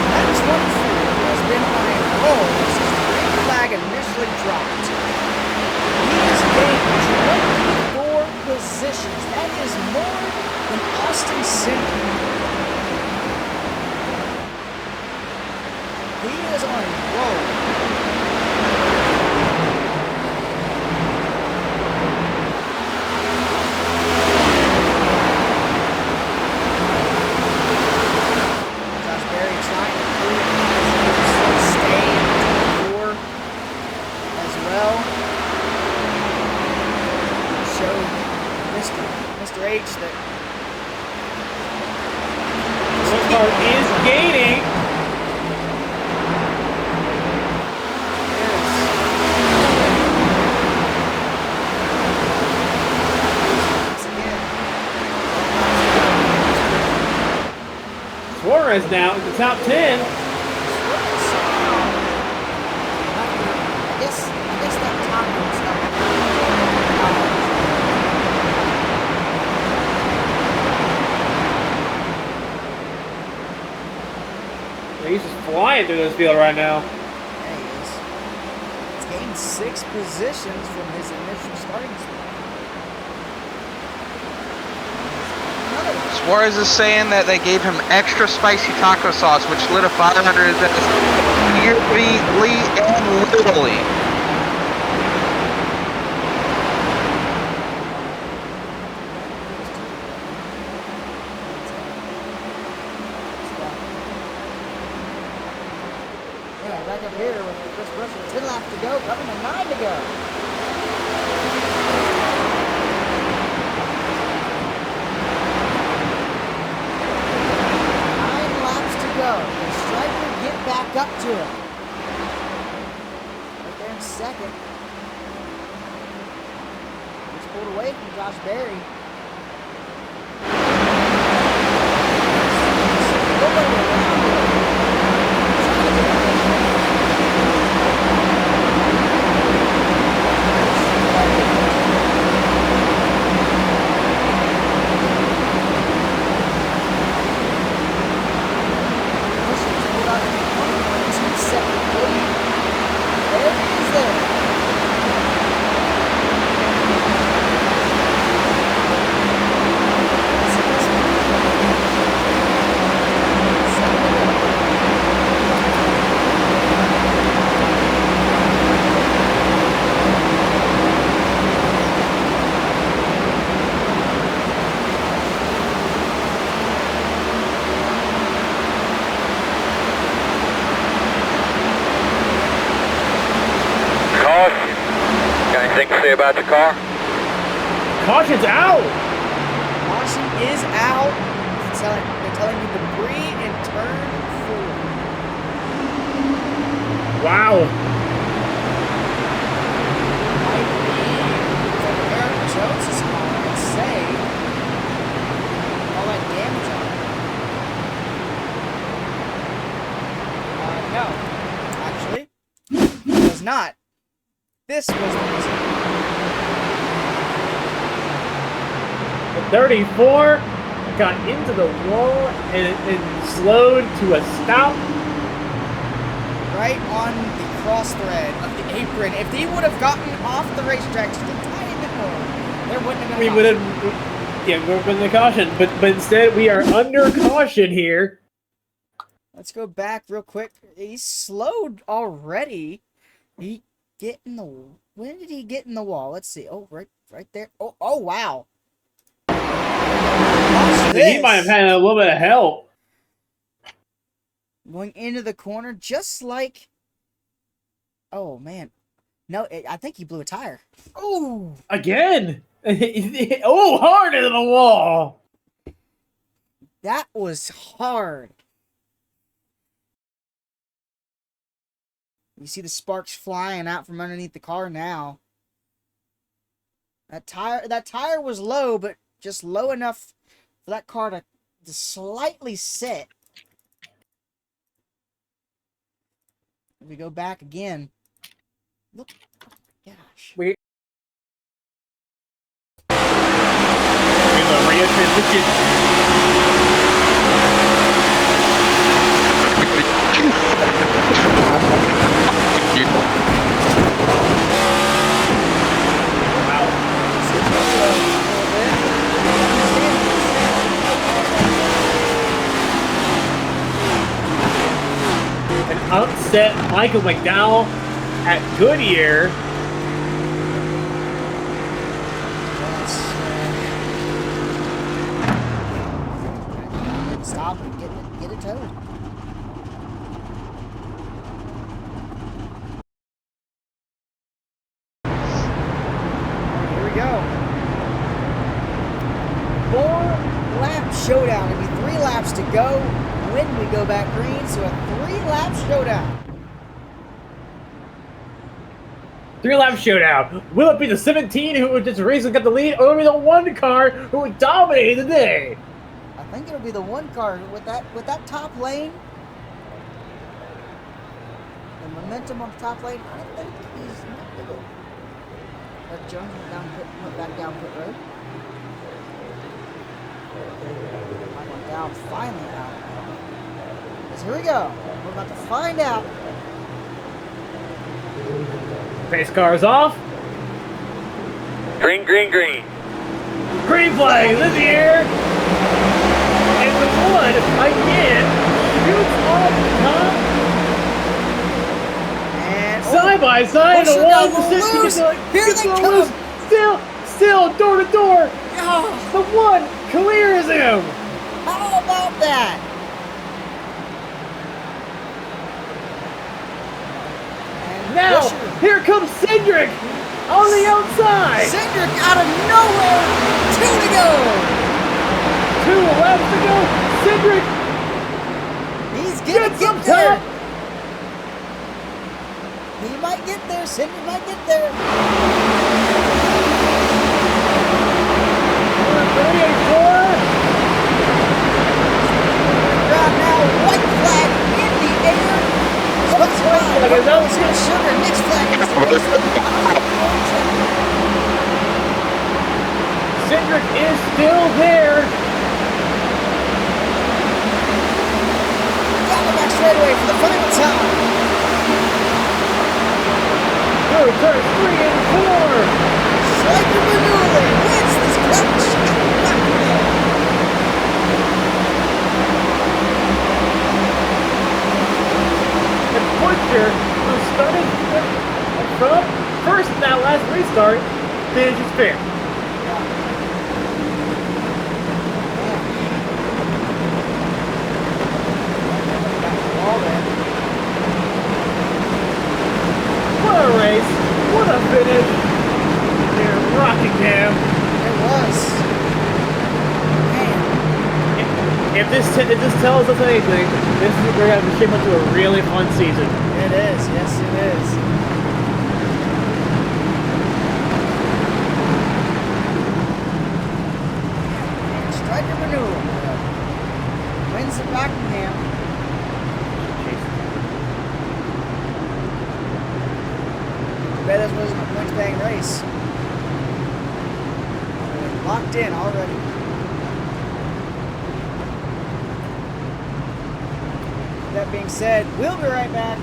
That 24 has been on a roll since the green flag initially dropped. He has gained 24 positions. That is more than Austin Cindric. He is on a roll. Josh Berry trying to prove he stay in 24 as well. Show Mr. H that This car is gaining. Suarez now in the top 10. I guess that taco stuff. He's just flying through this field right now. Yeah, he is. He's gained 6 positions from his initial starting spot. Suarez is saying that they gave him extra spicy taco sauce, which lit a fire under his ass figuratively and literally. Yeah, back up here with Chris Buescher. 10 laps to go, coming to 9 to go. Can Striker get back up to him? Right there in second. He's pulled away from Josh Berry. Nobody around him. Anything to say about the car? Caution's out. Caution is out. They're telling you debris in turn 4. Wow. Might be from Eric Jones' car and say all that damage on it. No. Actually, it was not. This was the reason. The 34 got into the wall and slowed to a stop. Right on the cross thread of the apron. If he would have gotten off the racetrack just a tiny bit more, there wouldn't have been We would have, yeah, we're in the caution, but instead we are under caution here. Let's go back real quick. He's slowed already. When did he get in the wall? Let's see. Oh, right there. Oh, wow. He might have had a little bit of help. Going into the corner, just like... Oh, man. No, I think he blew a tire. Oh! Again! Oh, hard into the wall! That was hard. You see the sparks flying out from underneath the car now. That tire was low, but just low enough for that car to slightly sit. We go back again. Look, oh my gosh. Wait. The radio transition. An upset Michael McDowell at Goodyear. Stop and get it towed. Here we go. 4-lap showdown. It'll be 3 laps to go when we go back green, so a 3-lap showdown. 3-lap showdown. Will it be the 17 who just recently got the lead, or will it be the 1 car who dominated the day? I think it'll be the 1 car with that top lane. The momentum on the top lane. I think he's not going to. Jones went back down pit road. I went down finally out. So here we go. We're about to find out. Pace cars off. Green, green, green. Green flag is in the air. And the 1 again shoots off the top. And Side by side, the 1 Here they come. Still door to door. Oh, The 1 clears him. how about that? And Now, Busher. here comes Cedric on the outside. Cedric out of nowhere. 2 to go. 2 laps to go. Cedric He's gonna gets up get there. top. He might get there. Cedric might get there. 34. Crowd now. White flag in the air. What's going on? He's gonna sugar. Next flag is the Cedric is still there. Back straight away for the final time. Through turns 3 and 4. Striker Bernoulli wins this clutch. And Butcher, who started from first in that last restart, finishes 5th. What a race! What a finish! Near Rockingham. It was. Man, If this tells us anything, we're going to shape into a really fun season. it is. Yes, it is. And Striker Bernoulli wins at Rockingham. I bet this wasn't a points-paying race. Locked in already. That being said, we'll be right back.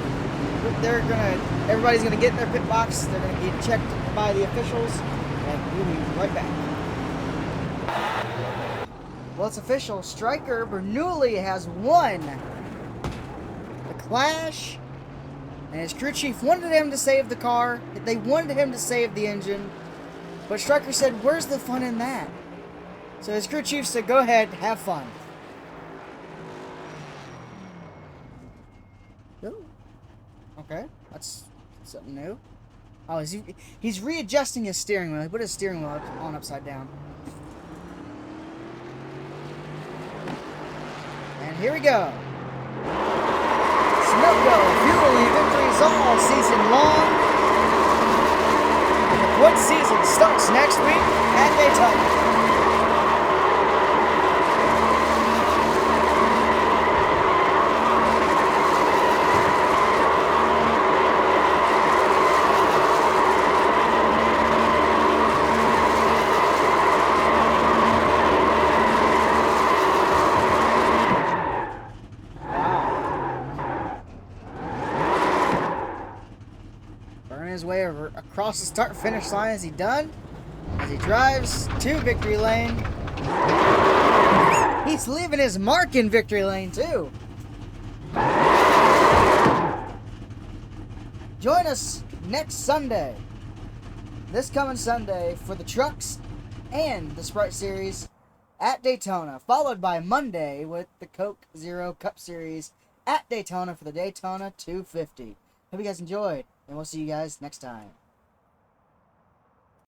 Everybody's gonna get in their pit box. They're gonna get checked by the officials, and we'll be right back. Well, it's official. Striker Bernoulli has won clash. And his crew chief wanted him to save the car. They wanted him to save the engine. But Striker said, where's the fun in that? So his crew chief said, go ahead, have fun. Ooh. Okay, that's something new. Oh, he's readjusting his steering wheel. He put his steering wheel on upside down. And here we go. Sunoco fueling victories all season long. And the point season starts next week at Daytona. His way across the start-finish line. Is he done? As he drives to victory lane. He's leaving his mark in victory lane too. Join us next Sunday, this coming Sunday, for the trucks and the Sprite Series at Daytona, followed by Monday with the Coke Zero Cup Series at Daytona for the Daytona 250. Hope you guys enjoyed, and we'll see you guys next time.